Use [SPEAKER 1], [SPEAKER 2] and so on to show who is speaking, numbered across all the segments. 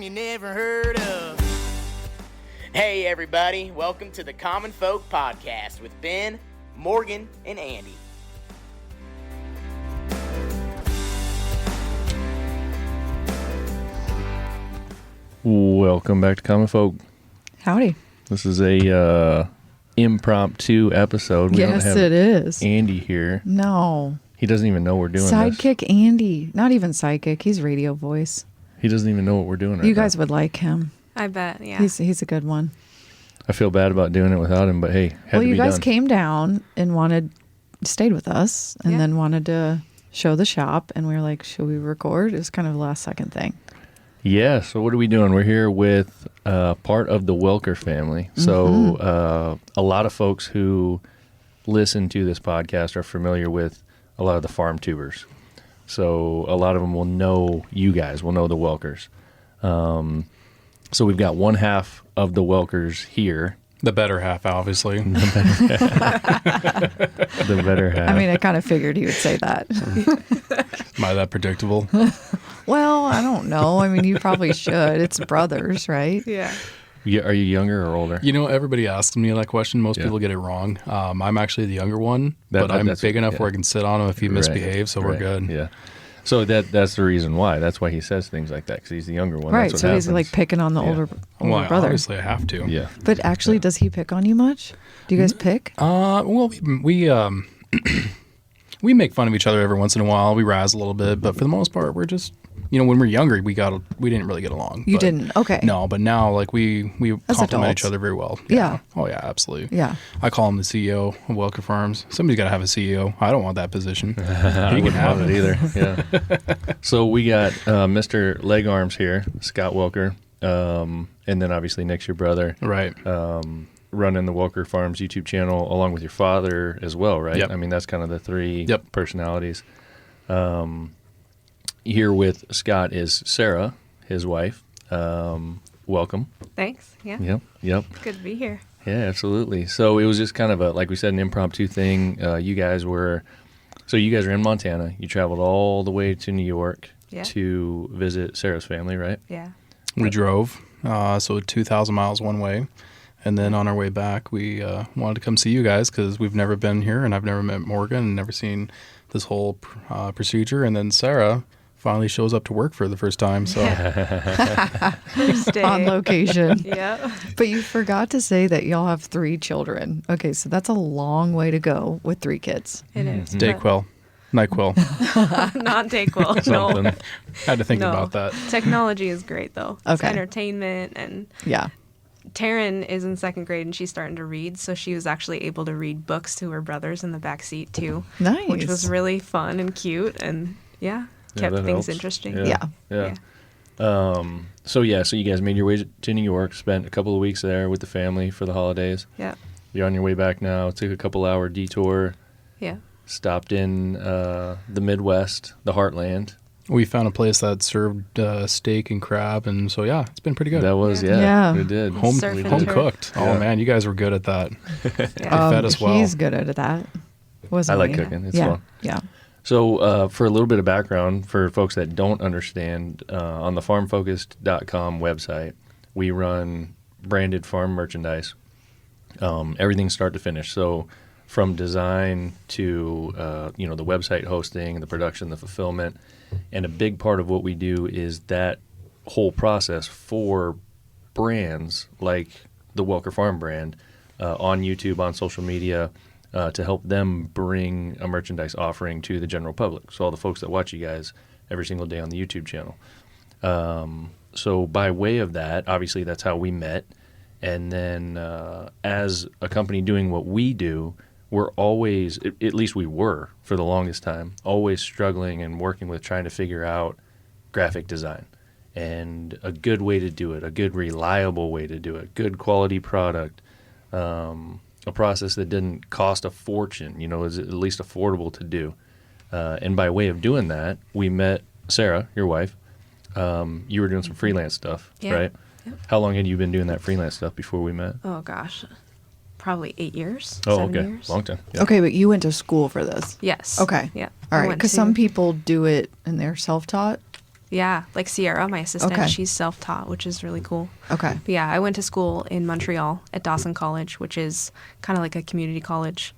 [SPEAKER 1] you never heard of. Hey everybody, welcome to the Common Folk Podcast with Ben, Morgan, and Andy.
[SPEAKER 2] Welcome back to Common Folk.
[SPEAKER 3] Howdy.
[SPEAKER 2] This is a impromptu episode. We
[SPEAKER 3] Yes,
[SPEAKER 2] don't have
[SPEAKER 3] it is.
[SPEAKER 2] Andy here.
[SPEAKER 3] No.
[SPEAKER 2] He doesn't even know we're doing
[SPEAKER 3] Sidekick
[SPEAKER 2] this.
[SPEAKER 3] Andy. Not even sidekick. He's radio voice.
[SPEAKER 2] He doesn't even know what we're doing right
[SPEAKER 3] You guys
[SPEAKER 2] now.
[SPEAKER 3] would like him.
[SPEAKER 4] I bet, yeah.
[SPEAKER 3] He's a good one.
[SPEAKER 2] I feel bad about doing it without him, but hey, had
[SPEAKER 3] Well,
[SPEAKER 2] to
[SPEAKER 3] you
[SPEAKER 2] be
[SPEAKER 3] guys
[SPEAKER 2] done.
[SPEAKER 3] came down and stayed with us and
[SPEAKER 4] Yeah.
[SPEAKER 3] then wanted to show the shop. And we were like, should we record? It was kind of a last second thing.
[SPEAKER 2] Yeah, so what are we doing? We're here with part of the Welker family. So a lot of folks who listen to this podcast are familiar with a lot of the farm tubers. So a lot of them will know you guys, will know the Welkers. So we've got one half of the Welkers here.
[SPEAKER 5] The better half, obviously.
[SPEAKER 2] The better half.
[SPEAKER 3] I mean, I kind of figured he would say that.
[SPEAKER 5] Am I that predictable?
[SPEAKER 3] Well, I don't know. I mean, you probably should. It's brothers, right?
[SPEAKER 4] Yeah.
[SPEAKER 2] Are you younger or older?
[SPEAKER 5] You know, everybody asks me that question. Most
[SPEAKER 2] Yeah.
[SPEAKER 5] people get it wrong. I'm actually the younger one,
[SPEAKER 2] That-
[SPEAKER 5] but I'm
[SPEAKER 2] that's-
[SPEAKER 5] big enough
[SPEAKER 2] yeah.
[SPEAKER 5] where I can sit on him if he misbehaves, so we're
[SPEAKER 2] Right,
[SPEAKER 5] good.
[SPEAKER 2] Yeah. So that's the reason why. That's why he says things like that, because he's the younger one.
[SPEAKER 3] Right.
[SPEAKER 2] That's what
[SPEAKER 3] So he's
[SPEAKER 2] happens.
[SPEAKER 3] like picking on the
[SPEAKER 2] Yeah.
[SPEAKER 3] older
[SPEAKER 5] Well,
[SPEAKER 3] brother.
[SPEAKER 5] obviously I have to.
[SPEAKER 2] Yeah.
[SPEAKER 3] But actually, does he pick on you much? Do you guys pick?
[SPEAKER 5] Well, we we make fun of each other every once in a while. We razz a little bit, but for the most part, we're just, you know, when we were younger, we didn't really get along.
[SPEAKER 3] You
[SPEAKER 5] but-
[SPEAKER 3] didn't? Okay.
[SPEAKER 5] No, but now like we
[SPEAKER 3] As
[SPEAKER 5] compliment
[SPEAKER 3] adults.
[SPEAKER 5] each other very well.
[SPEAKER 3] Yeah.
[SPEAKER 5] Oh yeah, absolutely.
[SPEAKER 3] Yeah.
[SPEAKER 5] I call him the CEO of Welker Farms. Somebody's got to have a CEO. I don't want that position.
[SPEAKER 2] I wouldn't have it either. Yeah. So we got Mr. Leg Arms here, Scott Welker, and then obviously Nick's your brother,
[SPEAKER 5] Right.
[SPEAKER 2] running the Welker Farms YouTube channel along with your father as well, right?
[SPEAKER 5] Yep.
[SPEAKER 2] I mean, that's kind of the three
[SPEAKER 5] Yep. personalities.
[SPEAKER 2] Here with Scott is Sarah, his wife. Welcome.
[SPEAKER 4] Thanks. Yeah.
[SPEAKER 2] Yep.
[SPEAKER 4] Good to be here.
[SPEAKER 2] Yeah, absolutely. So it was just kind of like we said, an impromptu thing. You guys are in Montana. You traveled all the way to New York
[SPEAKER 4] Yeah.
[SPEAKER 2] to visit Sarah's family, right?
[SPEAKER 4] Yeah.
[SPEAKER 5] We drove, so 2,000 miles one way. And then on our way back, we wanted to come see you guys because we've never been here and I've never met Morgan and never seen this whole procedure. And then Sarah finally shows up to work for the first time. So
[SPEAKER 4] First day.
[SPEAKER 3] On location.
[SPEAKER 4] Yeah.
[SPEAKER 3] But you forgot to say that y'all have 3 children. Okay, so that's a long way to go with 3 kids.
[SPEAKER 4] It is.
[SPEAKER 5] Dayquil, NyQuil.
[SPEAKER 4] Not Dayquil.
[SPEAKER 2] Something.
[SPEAKER 4] No.
[SPEAKER 5] Had to think
[SPEAKER 4] No.
[SPEAKER 5] about that.
[SPEAKER 4] Technology is great though. It's
[SPEAKER 3] Okay.
[SPEAKER 4] entertainment, and
[SPEAKER 3] Yeah.
[SPEAKER 4] Taryn is in 2nd grade and she's starting to read, so she was actually able to read books to her brothers in the back seat too.
[SPEAKER 3] Nice.
[SPEAKER 4] Which was really fun and cute, and kept
[SPEAKER 2] that
[SPEAKER 4] things
[SPEAKER 2] helps.
[SPEAKER 4] interesting.
[SPEAKER 3] Yeah.
[SPEAKER 2] So you guys made your way to New York, spent a couple of weeks there with the family for the holidays.
[SPEAKER 4] Yeah.
[SPEAKER 2] You're on your way back now. Took a couple hour detour.
[SPEAKER 4] Yeah.
[SPEAKER 2] Stopped in the Midwest, the Heartland.
[SPEAKER 5] We found a place that served steak and crab. And so, yeah, it's been pretty good.
[SPEAKER 2] That was
[SPEAKER 3] Yeah.
[SPEAKER 2] we did
[SPEAKER 5] home
[SPEAKER 4] Surf and
[SPEAKER 5] home
[SPEAKER 4] turf.
[SPEAKER 5] cooked.
[SPEAKER 2] Yeah.
[SPEAKER 5] Oh, man, you guys were good at that.
[SPEAKER 4] Yeah.
[SPEAKER 5] fed us well.
[SPEAKER 3] He's good at that. Wasn't
[SPEAKER 2] I like
[SPEAKER 3] he?
[SPEAKER 2] cooking. It's
[SPEAKER 3] yeah.
[SPEAKER 2] fun.
[SPEAKER 3] Yeah.
[SPEAKER 2] So for a little bit of background for folks that don't understand, on the farmfocused.com website, we run branded farm merchandise, everything start to finish. So from design to the website hosting, the production, the fulfillment, and a big part of what we do is that whole process for brands like the Welker Farm brand on YouTube, on social media, to help them bring a merchandise offering to the general public. So all the folks that watch you guys every single day on the YouTube channel. So by way of that, obviously that's how we met. And then as a company doing what we do, we're always, at least we were for the longest time, always struggling and working with trying to figure out graphic design and a good way to do it, a good reliable way to do it, good quality product, a process that didn't cost a fortune, is at least affordable to do. And by way of doing that, we met Sarah, your wife. You were doing some freelance stuff,
[SPEAKER 4] Yeah.
[SPEAKER 2] right?
[SPEAKER 4] Yep.
[SPEAKER 2] How long had you been doing that freelance stuff before we met?
[SPEAKER 4] Oh gosh. Probably 8 years.
[SPEAKER 2] Oh,
[SPEAKER 4] 7
[SPEAKER 2] okay.
[SPEAKER 4] years.
[SPEAKER 2] Long time. Yeah.
[SPEAKER 3] Okay, but you went to school for this.
[SPEAKER 4] Yes.
[SPEAKER 3] Okay.
[SPEAKER 4] Yeah.
[SPEAKER 3] All
[SPEAKER 4] I
[SPEAKER 3] right,
[SPEAKER 4] went
[SPEAKER 3] because
[SPEAKER 4] to-
[SPEAKER 3] some people do it and they're self-taught.
[SPEAKER 4] Yeah, like Sierra, my assistant,
[SPEAKER 3] Okay.
[SPEAKER 4] she's self-taught, which is really cool.
[SPEAKER 3] Okay.
[SPEAKER 4] But yeah, I went to school in Montreal at Dawson College, which is kind of like a community college,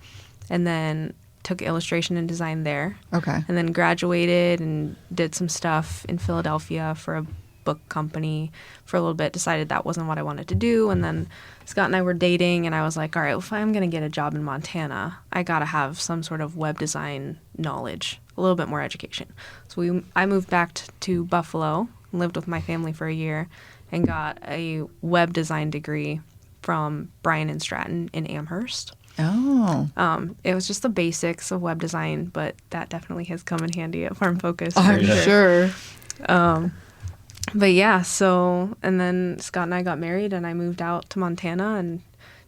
[SPEAKER 4] and then took illustration and design there.
[SPEAKER 3] Okay.
[SPEAKER 4] And then graduated and did some stuff in Philadelphia for a book company for a little bit, decided that wasn't what I wanted to do. And then Scott and I were dating, and I was like, all right, well, if I'm going to get a job in Montana, I got to have some sort of web design knowledge, a little bit more education. So I moved back to Buffalo, lived with my family for a year, and got a web design degree from Bryan and Stratton in Amherst.
[SPEAKER 3] Oh.
[SPEAKER 4] It was just the basics of web design, but that definitely has come in handy at Farm Focus. for
[SPEAKER 3] I'm sure.
[SPEAKER 4] But yeah, and then Scott and I got married, and I moved out to Montana and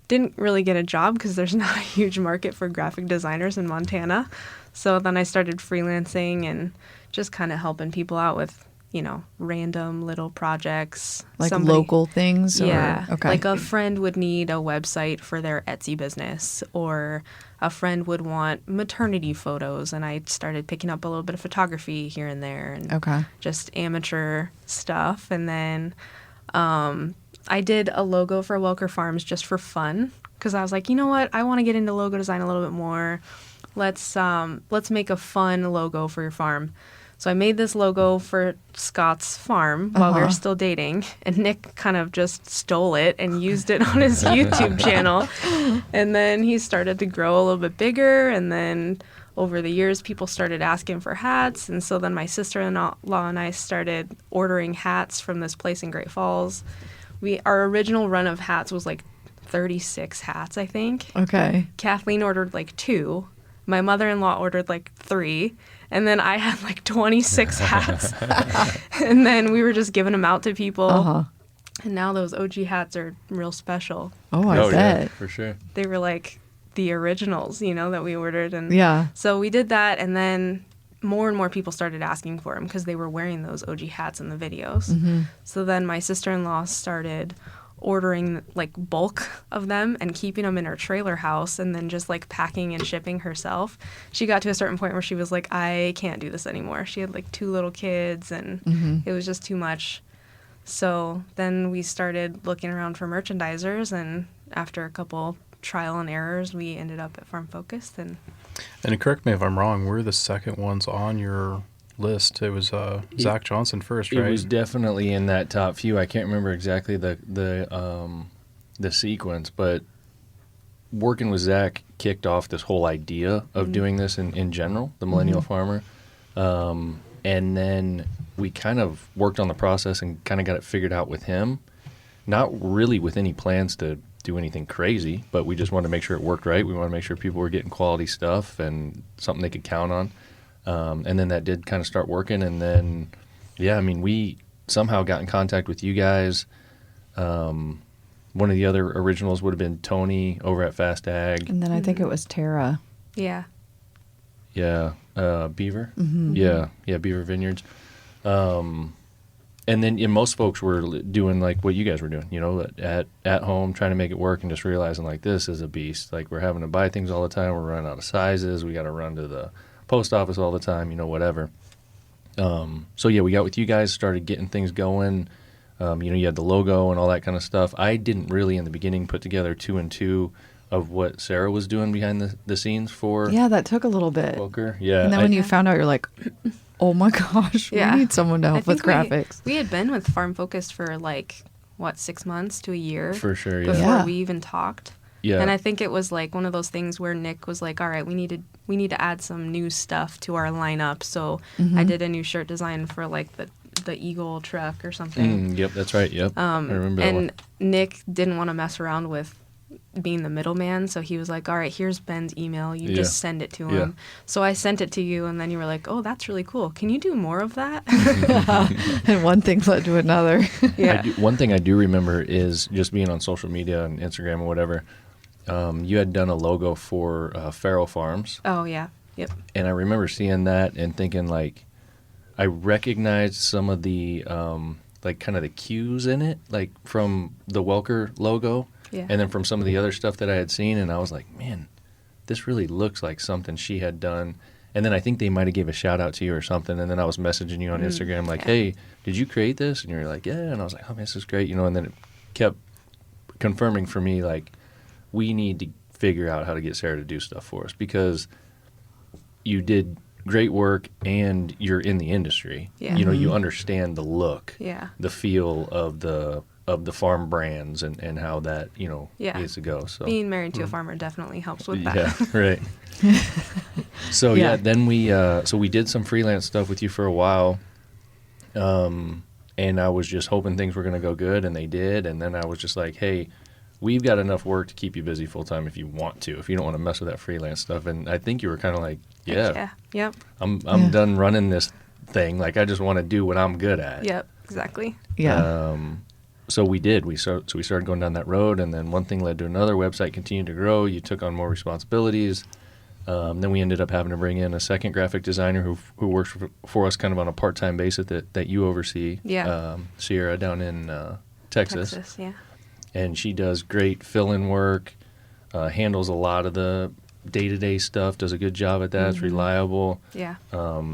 [SPEAKER 4] didn't really get a job because there's not a huge market for graphic designers in Montana. So then I started freelancing and just kind of helping people out with, random little projects.
[SPEAKER 3] Like local things?
[SPEAKER 4] Yeah.
[SPEAKER 3] Okay.
[SPEAKER 4] Like a friend would need a website for their Etsy business, or a friend would want maternity photos, and I started picking up a little bit of photography here and there, and
[SPEAKER 3] Okay.
[SPEAKER 4] just amateur stuff. And then I did a logo for Welker Farms just for fun, because I was like, you know what? I want to get into logo design a little bit more. Let's make a fun logo for your farm. So I made this logo for Scott's farm while we were still dating, and Nick kind of just stole it and used it on his YouTube channel. And then he started to grow a little bit bigger, and then over the years, people started asking for hats. And so then my sister-in-law and I started ordering hats from this place in Great Falls. Our original run of hats was like 36 hats, I think.
[SPEAKER 3] Okay.
[SPEAKER 4] Kathleen ordered like 2. My mother-in-law ordered like 3. And then I had like 26 hats. And then we were just giving them out to people.
[SPEAKER 3] Uh-huh.
[SPEAKER 4] And now those OG hats are real special.
[SPEAKER 3] Oh, I
[SPEAKER 2] Yeah,
[SPEAKER 3] bet.
[SPEAKER 2] for sure.
[SPEAKER 4] They were like the originals, that we ordered. And
[SPEAKER 3] Yeah.
[SPEAKER 4] so we did that, and then more and more people started asking for them because they were wearing those OG hats in the videos.
[SPEAKER 3] Mm-hmm.
[SPEAKER 4] So then my sister-in-law started ordering like bulk of them and keeping them in her trailer house, and then just like packing and shipping herself. She got to a certain point where she was like, I can't do this anymore. She had like 2 little kids, and it was just too much. So then we started looking around for merchandisers, and after a couple trial and errors, we ended up at Farm Focus. And
[SPEAKER 5] correct me if I'm wrong, we're the second ones on your list. It was Zach Johnson first, right?
[SPEAKER 2] It was definitely in that top few. I can't remember exactly the sequence, but working with Zach kicked off this whole idea of doing this in general, the Millennial Farmer. And then we kind of worked on the process and kind of got it figured out with him. Not really with any plans to do anything crazy, but we just wanted to make sure it worked right. We wanted to make sure people were getting quality stuff and something they could count on. And then that did kind of start working. And then, we somehow got in contact with you guys. One of the other originals would have been Tony over at Fast Ag.
[SPEAKER 3] And then I think it was Tara.
[SPEAKER 4] yeah.
[SPEAKER 2] Yeah. Beaver. Mm-hmm. Yeah. Beaver Vineyards. And then most folks were doing like what you guys were doing, at home, trying to make it work, and just realizing like this is a beast. Like we're having to buy things all the time. We're running out of sizes. We got to run to the post office all the time, whatever. We got with you guys, started getting things going. You had the logo and all that kind of stuff. I didn't really in the beginning put together 2 and 2 of what Sarah was doing behind the scenes for
[SPEAKER 3] Yeah, that took a little bit.
[SPEAKER 2] Welker. Yeah.
[SPEAKER 3] And then when you found out, you're like, oh my gosh,
[SPEAKER 4] Yeah.
[SPEAKER 3] we need someone to
[SPEAKER 4] I
[SPEAKER 3] help with
[SPEAKER 4] think
[SPEAKER 3] graphics.
[SPEAKER 4] We had been with Farm Focus for 6 months to a year
[SPEAKER 2] For sure, yeah.
[SPEAKER 4] before
[SPEAKER 3] Yeah.
[SPEAKER 4] we even talked.
[SPEAKER 2] Yeah.
[SPEAKER 4] And I think it was like one of those things where Nick was like, all right, we need to add some new stuff to our lineup. So I did a new shirt design for like the Eagle truck or something.
[SPEAKER 2] Yep, that's right. Yep. I remember that one.
[SPEAKER 4] And Nick didn't want to mess around with being the middleman, so he was like, all right, here's Ben's email, you just send it to him.
[SPEAKER 2] Yeah.
[SPEAKER 4] So I sent it to you, and then you were like, oh, that's really cool, can you do more of that?
[SPEAKER 3] And one thing led to another.
[SPEAKER 4] Yeah.
[SPEAKER 2] One thing I do remember is just being on social media and Instagram or whatever. You had done a logo for Farrow Farms,
[SPEAKER 4] Oh yeah. Yep.
[SPEAKER 2] and I remember seeing that and thinking like, I recognized some of the kind of the cues in it, like from the Welker logo,
[SPEAKER 4] Yeah.
[SPEAKER 2] and then from some of the other stuff that I had seen, and I was like, man, this really looks like something she had done. And then I think they might have gave a shout out to you or something. And then I was messaging you on Instagram like,
[SPEAKER 4] yeah.
[SPEAKER 2] hey, did you create this? And you were like, yeah. And I was like, oh, man, this is great. And then it kept confirming for me, like, we need to figure out how to get Sarah to do stuff for us because you did great work and you're in the industry.
[SPEAKER 4] Yeah.
[SPEAKER 2] You understand the look,
[SPEAKER 4] Yeah.
[SPEAKER 2] the feel of the farm brands and how that,
[SPEAKER 4] Yeah.
[SPEAKER 2] needs to go. So
[SPEAKER 4] Being married to a farmer definitely helps with that.
[SPEAKER 2] yeah, right. So
[SPEAKER 3] Yeah.
[SPEAKER 2] then we did some freelance stuff with you for a while. And I was just hoping things were going to go good, and they did. And then I was just like, hey, we've got enough work to keep you busy full time if you want to, if you don't want to mess with that freelance stuff. And I think you were kind of like, yeah,
[SPEAKER 4] Yeah. Yep.
[SPEAKER 2] I'm
[SPEAKER 3] Yeah.
[SPEAKER 2] done running this thing. Like, I just want to do what I'm good at.
[SPEAKER 4] Yep. Exactly.
[SPEAKER 3] Yeah.
[SPEAKER 2] So we did. We started going down that road, and then one thing led to another. Website continued to grow. You took on more responsibilities. Then we ended up having to bring in a second graphic designer who works for us kind of on a part-time basis that you oversee.
[SPEAKER 4] Yeah.
[SPEAKER 2] Sierra down in Texas.
[SPEAKER 4] Yeah.
[SPEAKER 2] And she does great fill-in work, handles a lot of the day-to-day stuff, does a good job at that. It's reliable.
[SPEAKER 4] Yeah.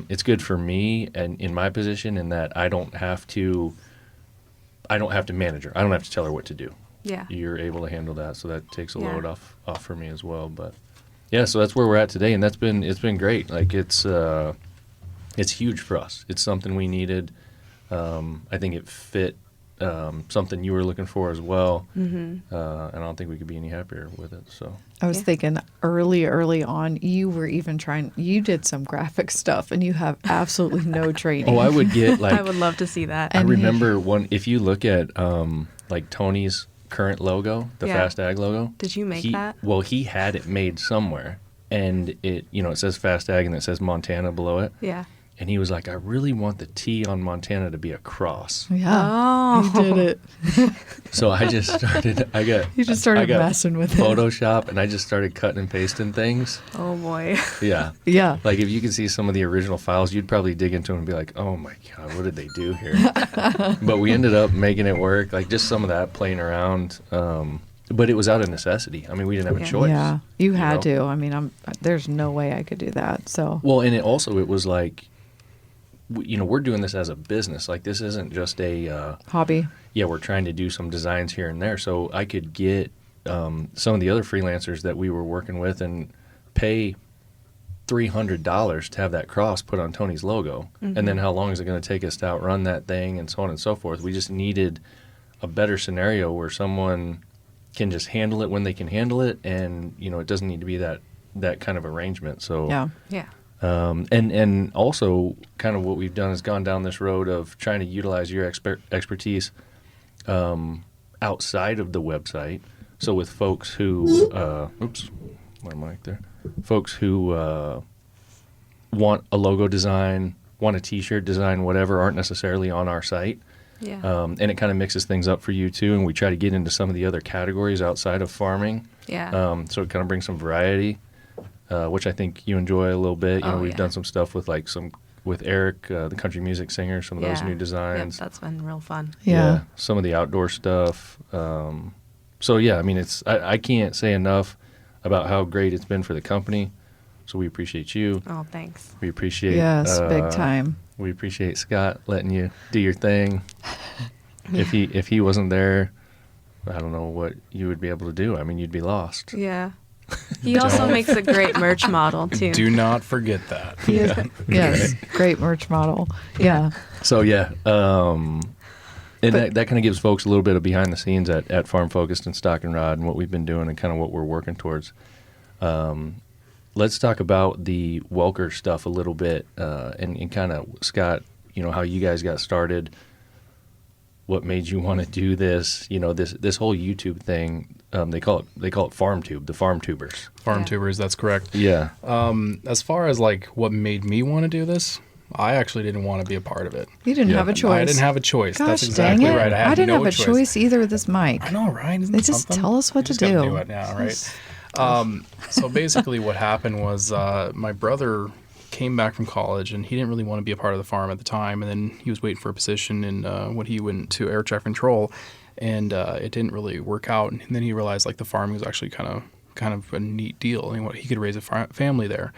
[SPEAKER 2] It's good for me and in my position in that I don't have to manage her. I don't have to tell her what to do.
[SPEAKER 4] Yeah.
[SPEAKER 2] You're able to handle that, so that takes a
[SPEAKER 4] Yeah.
[SPEAKER 2] load off for me as well. But yeah, so that's where we're at today, and it's been great. Like it's huge for us. It's something we needed. I think it fit something you were looking for as well, and I don't think we could be any happier with it. So
[SPEAKER 3] I was
[SPEAKER 4] Yeah.
[SPEAKER 3] thinking early on, you were even you did some graphic stuff and you have absolutely no training.
[SPEAKER 2] I would get like
[SPEAKER 4] I would love to see that.
[SPEAKER 2] I
[SPEAKER 3] And-
[SPEAKER 2] remember if you look at like Tony's current logo, the
[SPEAKER 4] Yeah.
[SPEAKER 2] Fast Ag logo.
[SPEAKER 4] Did you make that?
[SPEAKER 2] Well, he had it made somewhere, and it says Fast Ag and it says Montana below it.
[SPEAKER 4] Yeah.
[SPEAKER 2] And he was like, I really want the T on Montana to be a cross.
[SPEAKER 3] Yeah.
[SPEAKER 4] Oh.
[SPEAKER 3] You did it.
[SPEAKER 2] So I just started.
[SPEAKER 3] You just started
[SPEAKER 2] I got
[SPEAKER 3] messing with it.
[SPEAKER 2] Photoshop, and I just started cutting and pasting things.
[SPEAKER 4] Oh boy.
[SPEAKER 2] Yeah.
[SPEAKER 3] Yeah.
[SPEAKER 2] Like if you could see some of the original files, you'd probably dig into them and be like, "Oh my god, what did they do here?" But we ended up making it work. Like just some of that playing around. But it was out of necessity. I mean, we didn't have a
[SPEAKER 4] Yeah.
[SPEAKER 2] choice.
[SPEAKER 3] Yeah. You had
[SPEAKER 2] know?
[SPEAKER 3] to. I mean, there's no way I could do that. So
[SPEAKER 2] Well, and it was like, we're doing this as a business. Like this isn't just a
[SPEAKER 3] hobby.
[SPEAKER 2] yeah, we're trying to do some designs here and there. So I could get some of the other freelancers that we were working with and pay $300 to have that cross put on Tony's logo. And then how long is it going to take us to outrun that thing and so on and so forth? We just needed a better scenario where someone can just handle it when they can handle it. And, it doesn't need to be that kind of arrangement. So
[SPEAKER 3] Yeah.
[SPEAKER 4] Yeah.
[SPEAKER 2] and also kind of what we've done is gone down this road of trying to utilize your expertise outside of the website. So with folks who, my mic there, folks who want a logo design, want a T-shirt design, whatever, aren't necessarily on our site.
[SPEAKER 4] Yeah.
[SPEAKER 2] And it kind of mixes things up for you too. And we try to get into some of the other categories outside of farming.
[SPEAKER 4] Yeah.
[SPEAKER 2] So it kind of brings some variety. Which I think you enjoy a little bit.
[SPEAKER 4] Oh,
[SPEAKER 2] We've
[SPEAKER 4] yeah.
[SPEAKER 2] done some stuff with with Eric, the country music singer, some of those new
[SPEAKER 4] Yep,
[SPEAKER 2] designs.
[SPEAKER 4] that's been real fun.
[SPEAKER 3] Yeah.
[SPEAKER 2] Some of the outdoor stuff. So yeah, I mean, I can't say enough about how great it's been for the company. So we appreciate you.
[SPEAKER 4] Oh, thanks.
[SPEAKER 2] We appreciate
[SPEAKER 3] Yes. Big time.
[SPEAKER 2] We appreciate Scott letting you do your thing. If he wasn't there, I don't know what you would be able to do. I mean, you'd be lost.
[SPEAKER 4] Yeah. He also makes a great merch model too.
[SPEAKER 5] Do not forget that.
[SPEAKER 3] Yes. Great merch model. Yeah.
[SPEAKER 2] So yeah, and that kind of gives folks a little bit of behind the scenes at Farm Focused and Stock and Rod and what we've been doing and kind of what we're working towards. Let's talk about the Welker stuff a little bit and kind of, Scott, how you guys got started, what made you want to do this, this whole YouTube thing. They call it Farm Tube, the Farm Tubers.
[SPEAKER 5] Farm
[SPEAKER 4] Yeah.
[SPEAKER 5] tubers, that's correct.
[SPEAKER 2] Yeah.
[SPEAKER 5] As far as like what made me want to do this, I actually didn't want to be a part of it.
[SPEAKER 3] You didn't
[SPEAKER 2] Yeah.
[SPEAKER 3] have a choice.
[SPEAKER 5] I didn't have a choice.
[SPEAKER 3] Gosh,
[SPEAKER 5] That's exactly
[SPEAKER 3] dang it.
[SPEAKER 5] right. I had
[SPEAKER 3] didn't
[SPEAKER 5] no
[SPEAKER 3] have a choice either with this mic.
[SPEAKER 5] I know, right? Isn't
[SPEAKER 3] They
[SPEAKER 5] that
[SPEAKER 3] just
[SPEAKER 5] something?
[SPEAKER 3] tell us what
[SPEAKER 5] You
[SPEAKER 3] to
[SPEAKER 5] just gotta
[SPEAKER 3] do.
[SPEAKER 5] do it now, right? So basically, what happened was my brother came back from college, and he didn't really want to be a part of the farm at the time. And then he was waiting for a position in when he went to air traffic control, and it didn't really work out. And then he realized like the farming was actually kind of a neat deal, and he could raise a family there.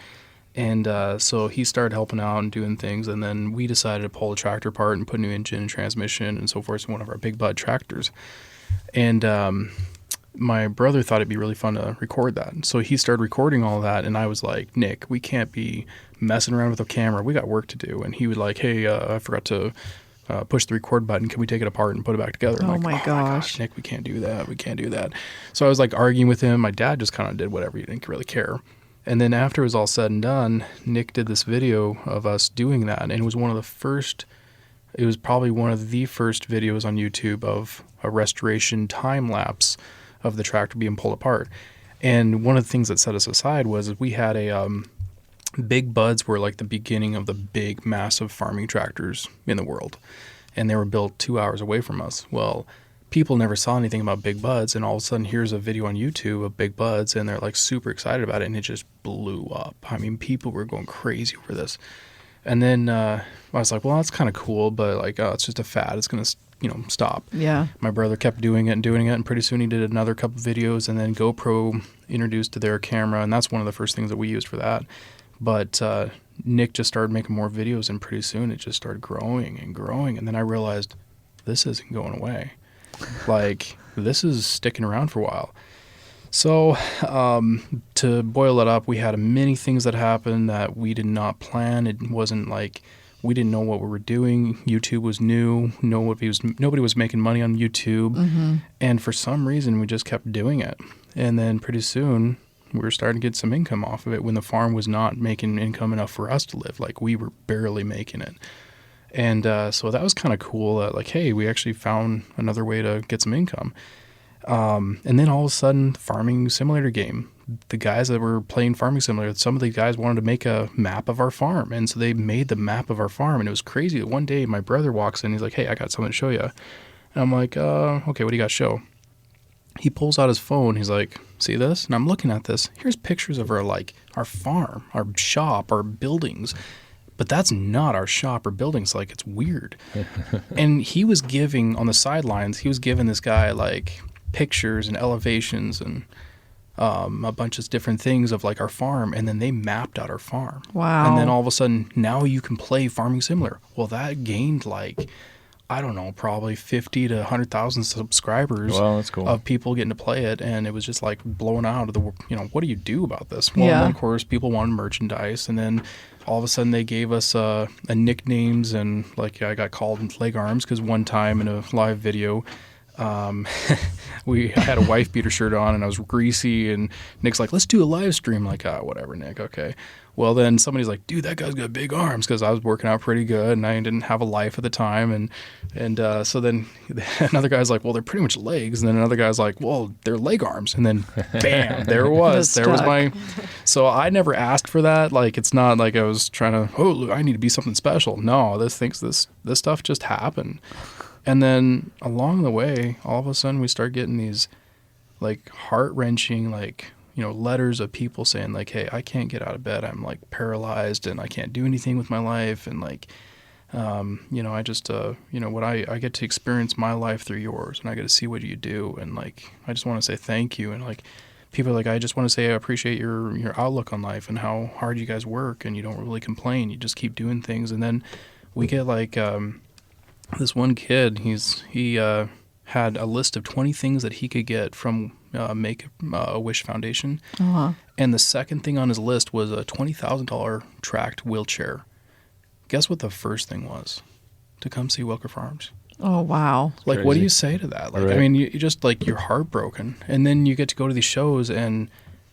[SPEAKER 5] And so he started helping out and doing things, and then we decided to pull the tractor apart and put a new engine and transmission and so forth in one of our big bud tractors. And my brother thought it'd be really fun to record that. So he started recording all that, and I was like, Nick, we can't be messing around with the camera. We got work to do. And he was like, hey, I forgot to push the record button. Can we take it apart and put it back together? I'm
[SPEAKER 3] Oh
[SPEAKER 5] like,
[SPEAKER 3] my gosh,
[SPEAKER 5] Nick, we can't do that. We can't do that. So I was like arguing with him. My dad just kind of did whatever. He didn't really care. And then after it was all said and done, Nick did this video of us doing that. And it was probably one of the first videos on YouTube of a restoration time lapse of the tractor being pulled apart. And one of the things that set us aside was we had a big buds were like the beginning of the big, massive farming tractors in the world. And they were built 2 hours away from us. Well, people never saw anything about big buds, and all of a sudden here's a video on YouTube of big buds, and they're like super excited about it, and it just blew up. I mean, people were going crazy over this. And then I was like, well, that's kind of cool, but like, it's just a fad. It's going to, stop.
[SPEAKER 3] Yeah.
[SPEAKER 5] My brother kept doing it, and pretty soon he did another couple videos, and then GoPro introduced to their camera, and that's one of the first things that we used for that. But Nick just started making more videos, and pretty soon it just started growing and growing, and then I realized this isn't going away. Like, this is sticking around for a while. So, to boil it up, we had many things that happened that we did not plan. It wasn't like we didn't know what we were doing. YouTube was new. Nobody was making money on YouTube. Mm-hmm. And for some reason, we just kept doing it. And then pretty soon, we were starting to get some income off of it when the farm was not making income enough for us to live. Like, we were barely making it. And so that was kind of cool that, like, hey, we actually found another way to get some income. And then all of a sudden, farming simulator game. The guys that were playing farming simulator, some of the guys wanted to make a map of our farm. And so they made the map of our farm. And it was crazy. One day, my brother walks in. He's like, hey, I got something to show you. And I'm like, okay, what do you got to show? He pulls out his phone. He's like, see this? And I'm looking at this. Here's pictures of our farm, our shop, our buildings. But that's not our shop or buildings. Like, it's weird. And he was giving, on the sidelines, he was giving this guy, like, pictures and elevations and a bunch of different things of, like, our farm. And then they mapped out our farm.
[SPEAKER 3] Wow.
[SPEAKER 5] And then all of a sudden, now you can play Farming Simulator. Well, that gained, like, I don't know, probably 50 to 100,000 subscribers.
[SPEAKER 2] Wow, that's cool.
[SPEAKER 5] Of people getting to play it. And it was just, like, blowing out of the, what do you do about this? Well,
[SPEAKER 3] yeah.
[SPEAKER 5] And then, of course, people wanted merchandise. And then all of a sudden they gave us a nicknames, and like I got called leg arms because one time in a live video, I had a wife beater shirt on and I was greasy, and Nick's like, let's do a live stream. Like, whatever, Nick. Okay. Well, then somebody's like, dude, that guy's got big arms, because I was working out pretty good and I didn't have a life at the time. And so then another guy's like, well, they're pretty much legs. And then another guy's like, well, they're leg arms. And then bam, there it was. There was my. So I never asked for that. Like, it's not like I was trying to, I need to be something special. No, this stuff just happened. And then along the way, all of a sudden we start getting these like heart-wrenching, like, letters of people saying like, hey, I can't get out of bed. I'm like paralyzed and I can't do anything with my life. And like, I just, I get to experience my life through yours, and I get to see what you do. And like, I just want to say thank you. And like, people are like, I just want to say I appreciate your outlook on life and how hard you guys work, and you don't really complain. You just keep doing things. And then we get like, this one kid, he had a list of 20 things that he could get from Make-A-Wish Foundation. Uh-huh. And the second thing on his list was a $20,000 tracked wheelchair. Guess what the first thing was? To come see Welker Farms.
[SPEAKER 3] Oh, wow.
[SPEAKER 5] Like,
[SPEAKER 2] Crazy.
[SPEAKER 5] what do you say to that? Like, right. I mean, you just, like, you're heartbroken. And then you get to go to these shows and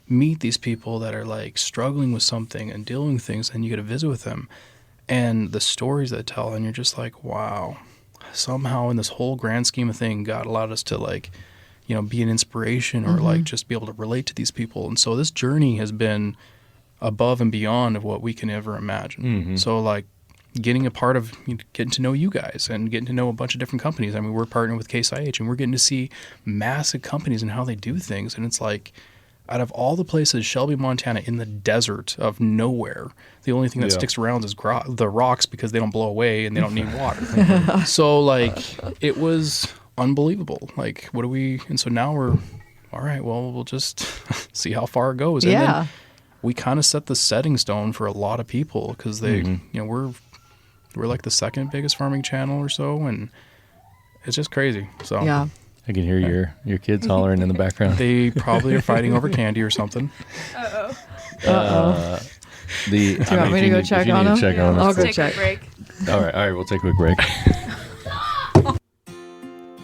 [SPEAKER 5] meet these people that are, like, struggling with something and dealing with things, and you get to visit with them. And the stories they tell, and you're just like, wow. Somehow in this whole grand scheme of thing, God allowed us to, like, be an inspiration, or like just be able to relate to these people. And so this journey has been above and beyond of what we can ever imagine. Mm-hmm. So like getting a part of getting to know you guys and getting to know a bunch of different companies. I mean, we're partnering with Case IH, and we're getting to see massive companies and how they do things. And it's like, out of all the places, Shelby, Montana, in the desert of nowhere, the only thing that sticks around is the rocks, because they don't blow away and they don't need water. So like, it was unbelievable. Like, and so now we're, all right, well, we'll just see how far it goes. And then we kind of set the setting stone for a lot of people because they, you know, we're like the second biggest farming channel or so, and it's just crazy. So
[SPEAKER 3] Yeah.
[SPEAKER 2] I can hear your kids hollering in the background.
[SPEAKER 5] they probably are fighting over candy or something.
[SPEAKER 3] Uh-oh.
[SPEAKER 2] Do you
[SPEAKER 3] want me to go check on them?
[SPEAKER 2] Check on them.
[SPEAKER 3] I'll go
[SPEAKER 4] Take
[SPEAKER 3] check.
[SPEAKER 4] a break.
[SPEAKER 2] All right, we'll take a quick break.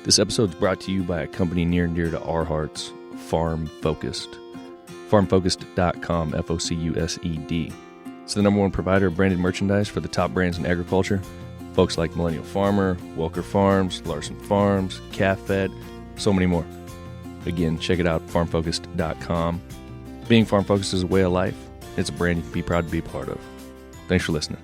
[SPEAKER 2] This episode is brought to you by a company near and dear to our hearts, Farm Focused. FarmFocused.com, FOCUSED. It's the #1 provider of branded merchandise for the top brands in agriculture. Folks like Millennial Farmer, Welker Farms, Larson Farms, Calf Fed, so many more. Again, check it out, FarmFocused.com. Being Farm Focused is a way of life. It's a brand you can be proud to be a part of. Thanks for listening.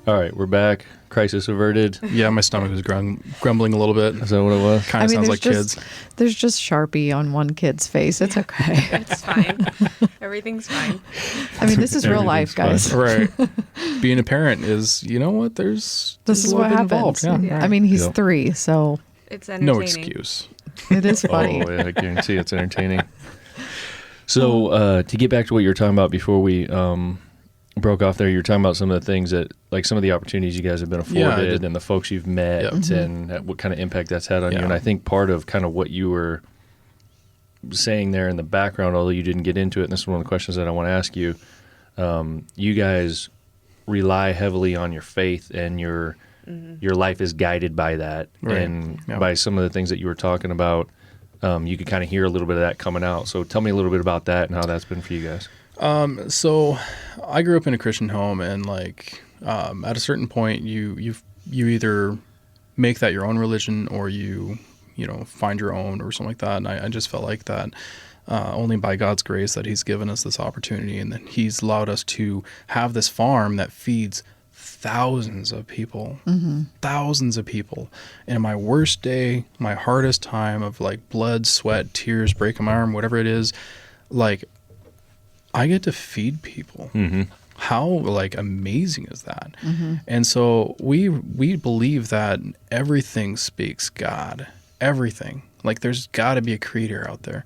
[SPEAKER 2] All right, we're back. Crisis averted.
[SPEAKER 5] Yeah, my stomach was grumbling a little bit.
[SPEAKER 2] Is that what it was?
[SPEAKER 5] Kind of sounds like kids.
[SPEAKER 3] There's just Sharpie on one kid's face. It's okay.
[SPEAKER 4] It's fine. Everything's fine.
[SPEAKER 3] I mean, this is real life, guys.
[SPEAKER 5] Right. Being a parent is, you know what?
[SPEAKER 3] This
[SPEAKER 5] there's
[SPEAKER 3] is
[SPEAKER 5] a
[SPEAKER 3] what
[SPEAKER 5] little bit
[SPEAKER 3] happens.
[SPEAKER 5] involved. Yeah.
[SPEAKER 3] I mean, he's
[SPEAKER 2] Yeah.
[SPEAKER 3] 3, so
[SPEAKER 4] It's entertaining.
[SPEAKER 5] No excuse.
[SPEAKER 3] it is funny.
[SPEAKER 2] Oh, yeah, I guarantee it's entertaining. So, to get back to what you were talking about before we broke off there, you were talking about some of the things that, like some of the opportunities you guys have been
[SPEAKER 5] Yeah, I
[SPEAKER 2] afforded
[SPEAKER 5] did.
[SPEAKER 2] and the folks you've met
[SPEAKER 5] Yep.
[SPEAKER 2] and what kind of impact that's had on you.
[SPEAKER 5] Yeah.
[SPEAKER 2] And I think part of kind of what you were saying there in the background, although you didn't get into it, and this is one of the questions that I want to ask you, you guys rely heavily on your faith, and your life is guided by that.
[SPEAKER 5] Right.
[SPEAKER 2] And
[SPEAKER 5] Yeah.
[SPEAKER 2] by some of the things that you were talking about, you could kind of hear a little bit of that coming out. So tell me a little bit about that and how that's been for you guys.
[SPEAKER 5] So I grew up in a Christian home, and like at a certain point, you either make that your own religion or you find your own or something like that. And I just felt like that only by God's grace that He's given us this opportunity, and that He's allowed us to have this farm that feeds thousands of people, thousands of people. And my worst day, my hardest time of like blood, sweat, tears, breaking my arm, whatever it is, like I get to feed people. How like amazing is that? And so we believe that everything speaks God. Everything. Like there's got to be a creator out there.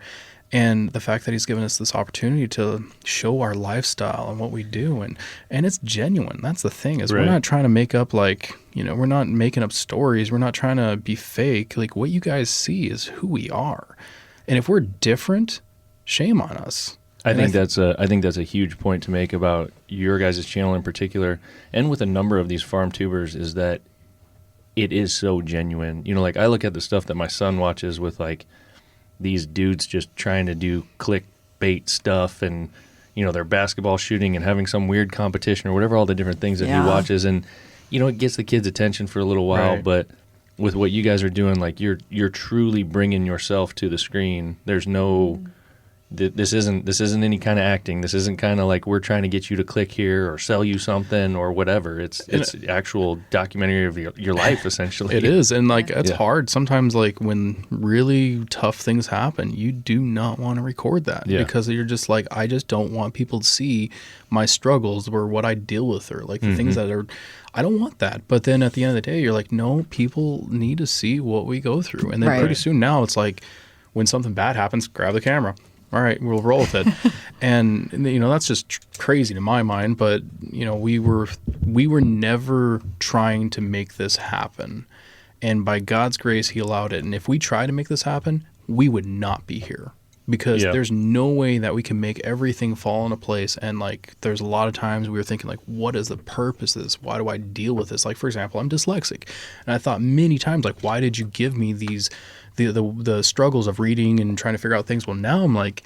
[SPEAKER 5] And the fact that He's given us this opportunity to show our lifestyle and what we do, and it's genuine. That's the thing, is
[SPEAKER 2] Right.
[SPEAKER 5] we're not trying to make up we're not making up stories. We're not trying to be fake. Like what you guys see is who we are. And if we're different, shame on us.
[SPEAKER 2] I
[SPEAKER 5] And
[SPEAKER 2] think that's a huge point to make about your guys' channel in particular, and with a number of these farm tubers, is that it is so genuine. You know, like I look at the stuff that my son watches with like these dudes just trying to do clickbait stuff, and they're basketball shooting and having some weird competition or whatever, all the different things that
[SPEAKER 3] Yeah.
[SPEAKER 2] he watches, and it gets the kids' attention for a little while,
[SPEAKER 5] Right.
[SPEAKER 2] but with what you guys are doing, like you're truly bringing yourself to the screen. There's no this isn't any kind of acting. This isn't kind of like we're trying to get you to click here or sell you something or whatever. It's actual documentary of your life, essentially.
[SPEAKER 5] It is. And like, it's
[SPEAKER 2] Yeah.
[SPEAKER 5] hard sometimes, like when really tough things happen, you do not want to record that because you're just like, I just don't want people to see my struggles or what I deal with, or like the things that are, I don't want that. But then at the end of the day, you're like, no, people need to see what we go through. And then
[SPEAKER 3] Right.
[SPEAKER 5] pretty soon now it's like, when something bad happens, grab the camera. All right, we'll roll with it. And that's just crazy to my mind, but we were never trying to make this happen. And by God's grace, He allowed it. And if we try to make this happen, we would not be here, because
[SPEAKER 2] Yeah.
[SPEAKER 5] there's no way that we can make everything fall into place. And like, there's a lot of times we were thinking like, what is the purpose of this? Why do I deal with this? Like, for example, I'm dyslexic, and I thought many times, like, why did you give me these the struggles of reading and trying to figure out things? Well, now I'm like,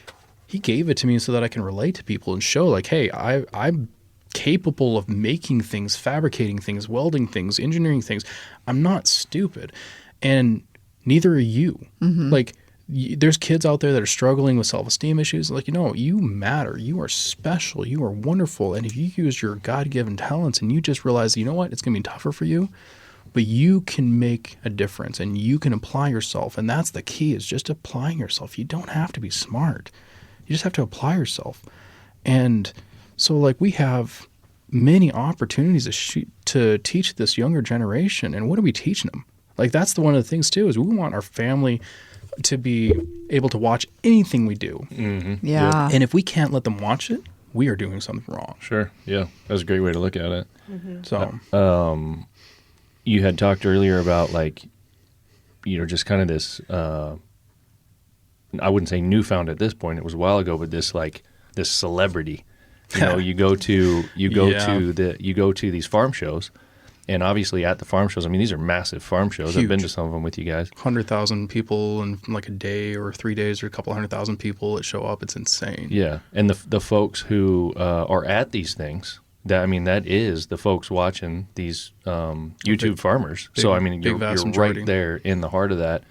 [SPEAKER 5] He gave it to me so that I can relate to people and show like, hey, I'm capable of making things, fabricating things, welding things, engineering things. I'm not stupid, and neither are you. Like, there's kids out there that are struggling with self-esteem issues. Like, you matter. You are special. You are wonderful. And if you use your God-given talents and you just realize, you know what, it's going to be tougher for you, but you can make a difference and you can apply yourself. And that's the key, is just applying yourself. You don't have to be smart. You just have to apply yourself. And so like, we have many opportunities to teach this younger generation. And what are we teaching them? Like, that's one of the things too, is we want our family to be able to watch anything we do.
[SPEAKER 3] Yeah.
[SPEAKER 5] And if we can't let them watch it, we are doing something wrong.
[SPEAKER 2] Sure. Yeah. That's a great way to look at it.
[SPEAKER 5] So,
[SPEAKER 2] You had talked earlier about like, just kind of this, I wouldn't say newfound at this point. It was a while ago, but this celebrity, you go to these farm shows, and obviously at the farm shows, I mean, these are massive farm shows.
[SPEAKER 5] Huge.
[SPEAKER 2] I've been to some of them with you guys.
[SPEAKER 5] 100,000 people in like a day or 3 days, or a couple 100,000 people that show up. It's insane.
[SPEAKER 2] Yeah. And the folks who are at these things, that is the folks watching these YouTube farmers. So, I mean, you're
[SPEAKER 5] majority.
[SPEAKER 2] right there in the heart of that.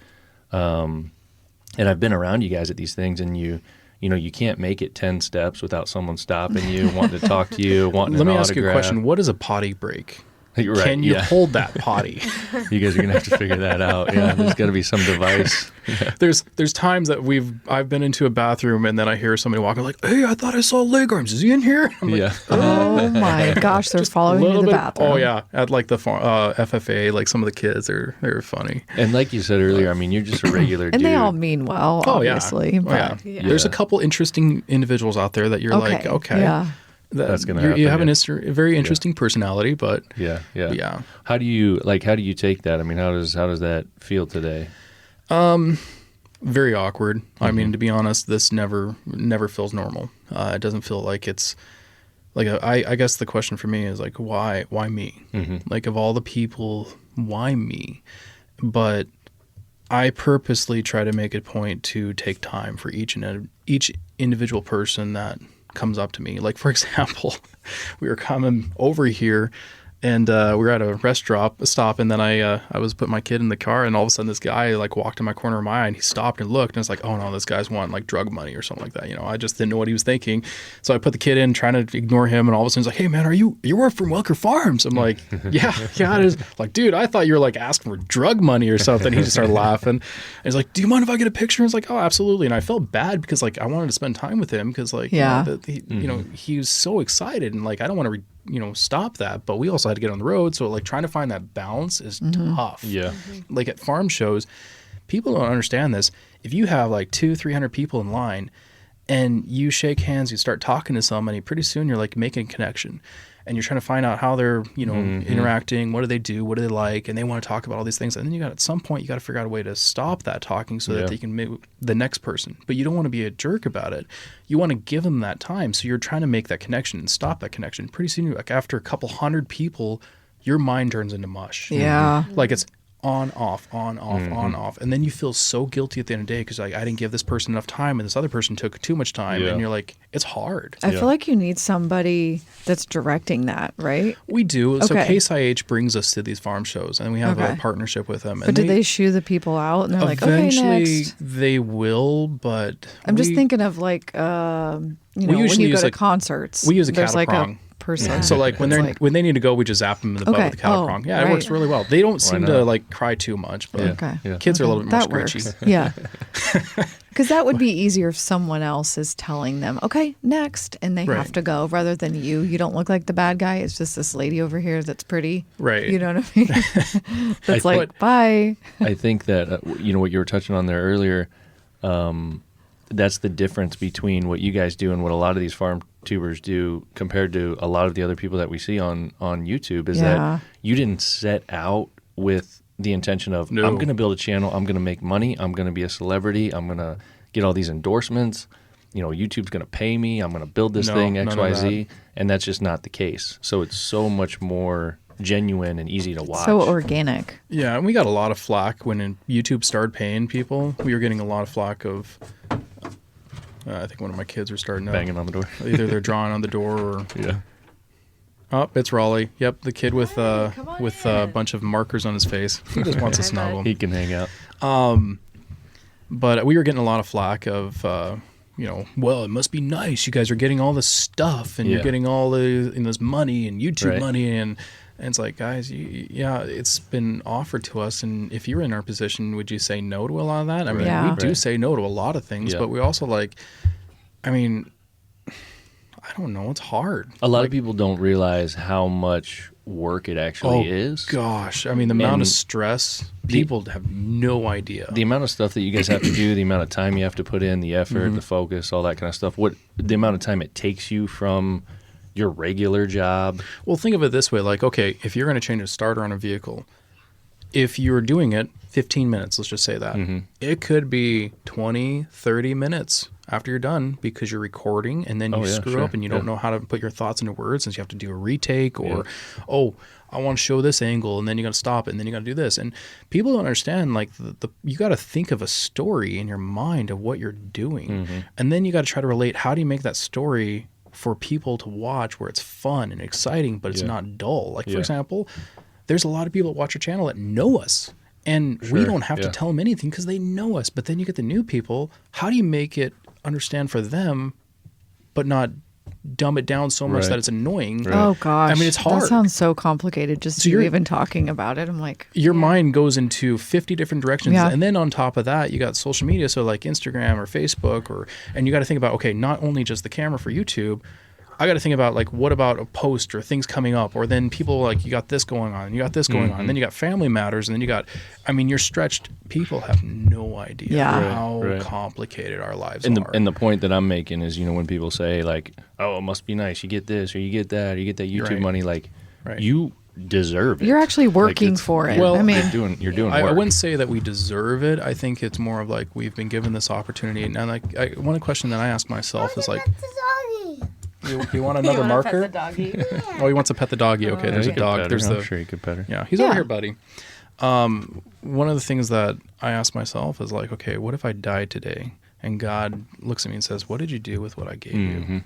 [SPEAKER 2] And I've been around you guys at these things, and you can't make it 10 steps without someone stopping you, wanting to talk to you, wanting
[SPEAKER 5] Let
[SPEAKER 2] an
[SPEAKER 5] me
[SPEAKER 2] autograph.
[SPEAKER 5] ask you a question. What is a potty break?
[SPEAKER 2] You're right,
[SPEAKER 5] Can you
[SPEAKER 2] yeah.
[SPEAKER 5] hold that potty?
[SPEAKER 2] You guys are gonna have to figure that out. Yeah, there's got to be some device.
[SPEAKER 5] There's times that I've been into a bathroom and then I hear somebody walking like, "Hey, I thought I saw leg arms. Is he in here?" I'm like,
[SPEAKER 2] Yeah,
[SPEAKER 3] Oh my gosh, they're following you to
[SPEAKER 5] little
[SPEAKER 3] the
[SPEAKER 5] bit.
[SPEAKER 3] bathroom.
[SPEAKER 5] Oh yeah, at like the FFA, like some of the kids they're funny.
[SPEAKER 2] and like you said earlier, I mean, you're just a regular
[SPEAKER 3] And
[SPEAKER 2] dude.
[SPEAKER 3] they all mean well,
[SPEAKER 5] Oh yeah,
[SPEAKER 3] obviously.
[SPEAKER 5] Oh,
[SPEAKER 3] But
[SPEAKER 5] yeah. There's a couple interesting individuals out there that you're like, okay,
[SPEAKER 3] Yeah.
[SPEAKER 2] That's gonna
[SPEAKER 5] you have
[SPEAKER 2] happen,
[SPEAKER 5] a very interesting personality, but
[SPEAKER 2] Yeah.
[SPEAKER 5] yeah.
[SPEAKER 2] How do you take that? I mean, how does that feel today?
[SPEAKER 5] Very awkward. I mean, to be honest, this never feels normal. It doesn't feel like it's like I guess the question for me is like, why me? Like, of all the people, why me? But I purposely try to make a point to take time for each individual person that comes up to me. Like, for example, we were coming over here and we were at a rest stop, and then I was putting my kid in the car, and all of a sudden this guy like walked in my corner of my eye, and he stopped and looked, and it's like, oh no, this guy's wanting like drug money or something like that. I just didn't know what he was thinking. So I put the kid in, trying to ignore him, and all of a sudden he's like, hey man, you work from Welker Farms? I'm like, yeah, it is. Like, dude, I thought you were like asking for drug money or something. He just started laughing. And he's like, do you mind if I get a picture? And I was like, oh, absolutely. And I felt bad because like I wanted to spend time with him because like, he was so excited, and like I don't want to stop that, but we also had to get on the road. So like trying to find that balance is tough.
[SPEAKER 2] Yeah.
[SPEAKER 5] Like at farm shows, people don't understand this. If you have like 200-300 people in line and you shake hands, you start talking to somebody, pretty soon you're like making a connection, and you're trying to find out how they're, interacting, what do they do, what do they like, and they want to talk about all these things. And then at some point you got to figure out a way to stop that talking so that they can meet the next person. But you don't want to be a jerk about it. You want to give them that time. So you're trying to make that connection and stop that connection. Pretty soon, you're like after a couple hundred people, your mind turns into mush.
[SPEAKER 3] Yeah.
[SPEAKER 5] Like it's on, off, on, off, on, off. And then you feel so guilty at the end of the day because like I didn't give this person enough time and this other person took too much time.
[SPEAKER 2] Yeah.
[SPEAKER 5] And you're like, it's hard.
[SPEAKER 3] I feel like you need somebody that's directing that, right?
[SPEAKER 5] We do. So
[SPEAKER 3] Okay.
[SPEAKER 5] Case IH brings us to these farm shows, and we have a
[SPEAKER 3] Okay.
[SPEAKER 5] partnership with them.
[SPEAKER 3] But
[SPEAKER 5] And
[SPEAKER 3] do they shoo the people out and they're like, okay,
[SPEAKER 5] eventually
[SPEAKER 3] next?
[SPEAKER 5] they will, but
[SPEAKER 3] I'm just
[SPEAKER 5] we-
[SPEAKER 3] thinking of like, when
[SPEAKER 5] usually
[SPEAKER 3] you go
[SPEAKER 5] use
[SPEAKER 3] to
[SPEAKER 5] like-
[SPEAKER 3] concerts.
[SPEAKER 5] we use a
[SPEAKER 3] there's
[SPEAKER 5] cattle
[SPEAKER 3] like
[SPEAKER 5] prong.
[SPEAKER 3] a person.
[SPEAKER 5] So like when
[SPEAKER 3] that's
[SPEAKER 5] they're when they need to go, we just zap them in the butt
[SPEAKER 3] Okay.
[SPEAKER 5] with the cattle
[SPEAKER 3] Oh,
[SPEAKER 5] prong. Yeah, it
[SPEAKER 3] right.
[SPEAKER 5] works really well. They don't seem
[SPEAKER 2] not?
[SPEAKER 5] to like cry too much, but
[SPEAKER 3] Okay.
[SPEAKER 2] Yeah.
[SPEAKER 5] kids are a little bit more
[SPEAKER 3] that
[SPEAKER 5] screechy.
[SPEAKER 3] works. Yeah. Because that would be easier if someone else is telling them, okay, next, and they
[SPEAKER 5] Right.
[SPEAKER 3] have to go rather than you. You don't look like the bad guy. It's just this lady over here that's pretty.
[SPEAKER 5] Right.
[SPEAKER 3] You know what I mean? That's like,
[SPEAKER 5] But-
[SPEAKER 3] bye.
[SPEAKER 2] I think that what you were touching on there earlier. That's the difference between what you guys do and what a lot of these farm tubers do compared to a lot of the other people that we see on YouTube. Is
[SPEAKER 3] Yeah.
[SPEAKER 2] that you didn't set out with the intention of
[SPEAKER 5] No.
[SPEAKER 2] I'm going to build a channel, I'm going to make money, I'm going to be a celebrity, I'm going to get all these endorsements. YouTube's going to pay me, I'm going to build this
[SPEAKER 5] No,
[SPEAKER 2] thing
[SPEAKER 5] none of
[SPEAKER 2] XYZ, and that's just not the case. So it's so much more genuine and easy to watch.
[SPEAKER 3] So organic.
[SPEAKER 5] Yeah, and we got a lot of flack when YouTube started paying people. We were getting a lot of flack of. I think one of my kids are starting to
[SPEAKER 2] Banging on the door.
[SPEAKER 5] Either they're drawing on the door or
[SPEAKER 2] Yeah.
[SPEAKER 5] oh, it's Raleigh. Yep, the kid with
[SPEAKER 3] come on
[SPEAKER 5] with a bunch of markers on his face. He just wants to snuggle.
[SPEAKER 2] He can hang out.
[SPEAKER 5] But we were getting a lot of flack of, well, it must be nice. You guys are getting all this stuff, and you're
[SPEAKER 2] Yeah.
[SPEAKER 5] getting all this money and YouTube
[SPEAKER 2] Right.
[SPEAKER 5] money, and it's like, guys, it's been offered to us, and if you're in our position, would you say no to a lot of that? I mean,
[SPEAKER 3] Yeah.
[SPEAKER 5] we do
[SPEAKER 2] Right.
[SPEAKER 5] say no to a lot of things,
[SPEAKER 2] Yeah.
[SPEAKER 5] but we also like, I mean, I don't know. It's hard.
[SPEAKER 2] A lot of people don't realize how much work it actually is.
[SPEAKER 5] Gosh, I mean, the amount of stress, people have no idea.
[SPEAKER 2] The amount of stuff that you guys have to do, the amount of time you have to put in, the effort, the focus, all that kind of stuff. The amount of time it takes you from your regular job.
[SPEAKER 5] Well, think of it this way. Like, okay, if you're going to change a starter on a vehicle, if you're doing it 15 minutes, let's just say that, it could be 20, 30 minutes after you're done because you're recording and then you screw up and you don't know how to put your thoughts into words, and you have to do a retake or, I want to show this angle, and then you got to stop it, and then you got to do this. And people don't understand, like, you got to think of a story in your mind of what you're doing. And then you got to try to relate, how do you make that story for people to watch where it's fun and exciting, but it's not dull? Like, for example, there's a lot of people that watch our channel that know us, and we don't have to tell them anything because they know us. But then you get the new people. How do you make it understand for them, but not dumb it down so much that it's annoying?
[SPEAKER 3] Oh gosh,
[SPEAKER 5] I mean, it's hard.
[SPEAKER 3] That sounds so complicated. Just you even talking about it, I'm like,
[SPEAKER 5] your mind goes into 50 different directions, and then on top of that, you got social media, so like Instagram or Facebook, and you got to think about, okay, not only just the camera for YouTube. I got to think about, like, what about a post or things coming up, or then people, like, you got this going on, you got this going on, and then you got family matters, and then you got, I mean, you're stretched. People have no idea how complicated our lives are.
[SPEAKER 2] And the point that I'm making is, when people say, like, oh, it must be nice, you get this or you get that or you get that YouTube money, like, you deserve it.
[SPEAKER 3] You're actually working for it.
[SPEAKER 5] Well,
[SPEAKER 3] I mean,
[SPEAKER 2] you're doing work.
[SPEAKER 5] I wouldn't say that we deserve it. I think it's more of like we've been given this opportunity, and like one question that I ask myself is like, you want another marker?
[SPEAKER 4] Pet the doggy.
[SPEAKER 5] Oh, he wants to pet the doggy. Okay, there's a dog. There's
[SPEAKER 2] I'm sure you could pet her.
[SPEAKER 5] Yeah, he's over here, buddy. One of the things that I ask myself is like, okay, what if I died today and God looks at me and says, what did you do with what I gave you?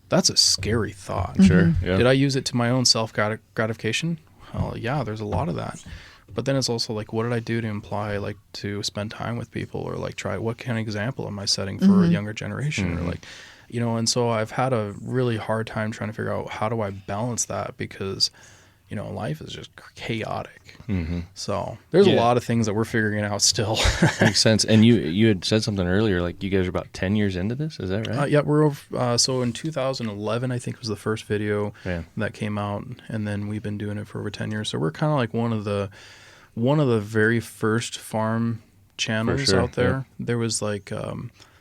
[SPEAKER 5] That's a scary thought.
[SPEAKER 2] Sure. Yeah.
[SPEAKER 5] Did I use it to my own self-gratification? Well, yeah, there's a lot of that. But then it's also like, what did I do to imply, like, to spend time with people, or like try, what kind of example am I setting for a younger generation? Or like, and so I've had a really hard time trying to figure out how do I balance that, because, life is just chaotic. So there's a lot of things that we're figuring out still.
[SPEAKER 2] Makes sense. And you had said something earlier, like you guys are about 10 years into this. Is that right?
[SPEAKER 5] Yeah, we're over. So in 2011, I think was the first video that came out, and then we've been doing it for over 10 years. So we're kind of like one of the very first farm channels out there. There was like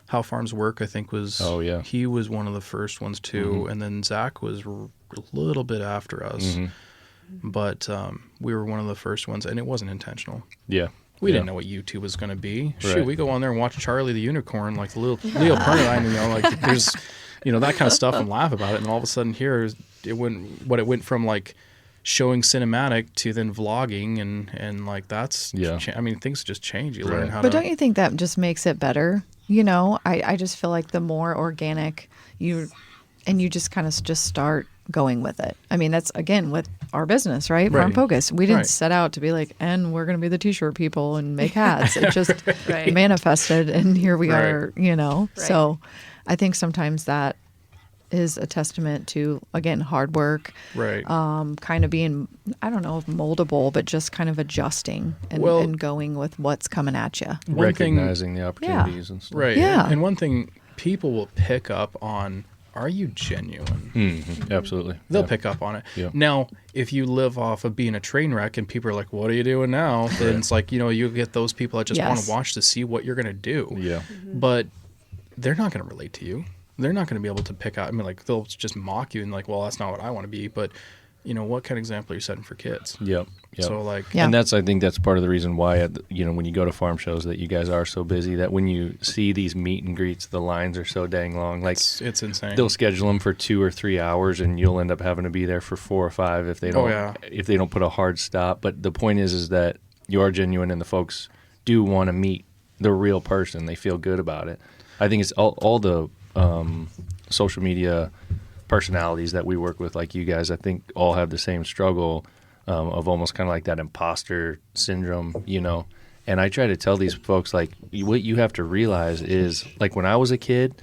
[SPEAKER 5] How Farms Work, I think was. Oh yeah. He was one of the first ones too, and then Zach was a little bit after us. But we were one of the first ones, and it wasn't intentional. Yeah. We didn't know what YouTube was going to be. Right. Shoot, we go on there and watch Charlie the Unicorn, like the little Leo Perniline, like there's, that kind of stuff, and laugh about it. And all of a sudden here, it went from like showing cinematic to then vlogging, and like that's, I mean, things just change. You learn how to.
[SPEAKER 3] But don't you think that just makes it better? I just feel like the more organic you just kind of just start going with it. I mean, that's again with our business, right? Farm Focus. We didn't set out to be like, and we're going to be the t-shirt people and make hats. It just manifested, and here we are, So I think sometimes that is a testament to, again, hard work, kind of being, I don't know if moldable, but just kind of adjusting and going with what's coming at you.
[SPEAKER 2] Recognizing the opportunities and stuff.
[SPEAKER 5] Right. Yeah. And one thing people will pick up on, are you genuine?
[SPEAKER 2] Absolutely.
[SPEAKER 5] They'll pick up on it. Yep. Now, if you live off of being a train wreck and people are like, what are you doing now? Then it's like, you get those people that just want to watch to see what you're going to do. Yeah. But they're not going to relate to you. They're not going to be able to pick out. I mean, like, they'll just mock you and like, well, that's not what I want to be. But, what kind of example are you setting for kids? Yep. So like,
[SPEAKER 2] and I think that's part of the reason why, when you go to farm shows, that you guys are so busy, that when you see these meet and greets, the lines are so dang long. Like,
[SPEAKER 5] it's insane.
[SPEAKER 2] They'll schedule them for 2 or 3 hours, and you'll end up having to be there for 4 or 5 if they don't. If they don't put a hard stop. But the point is that you are genuine, and the folks do want to meet the real person. They feel good about it. I think it's all the social media personalities that we work with, like you guys, I think all have the same struggle of almost kind of like that imposter syndrome, And I try to tell these folks, like, what you have to realize is, like, when I was a kid,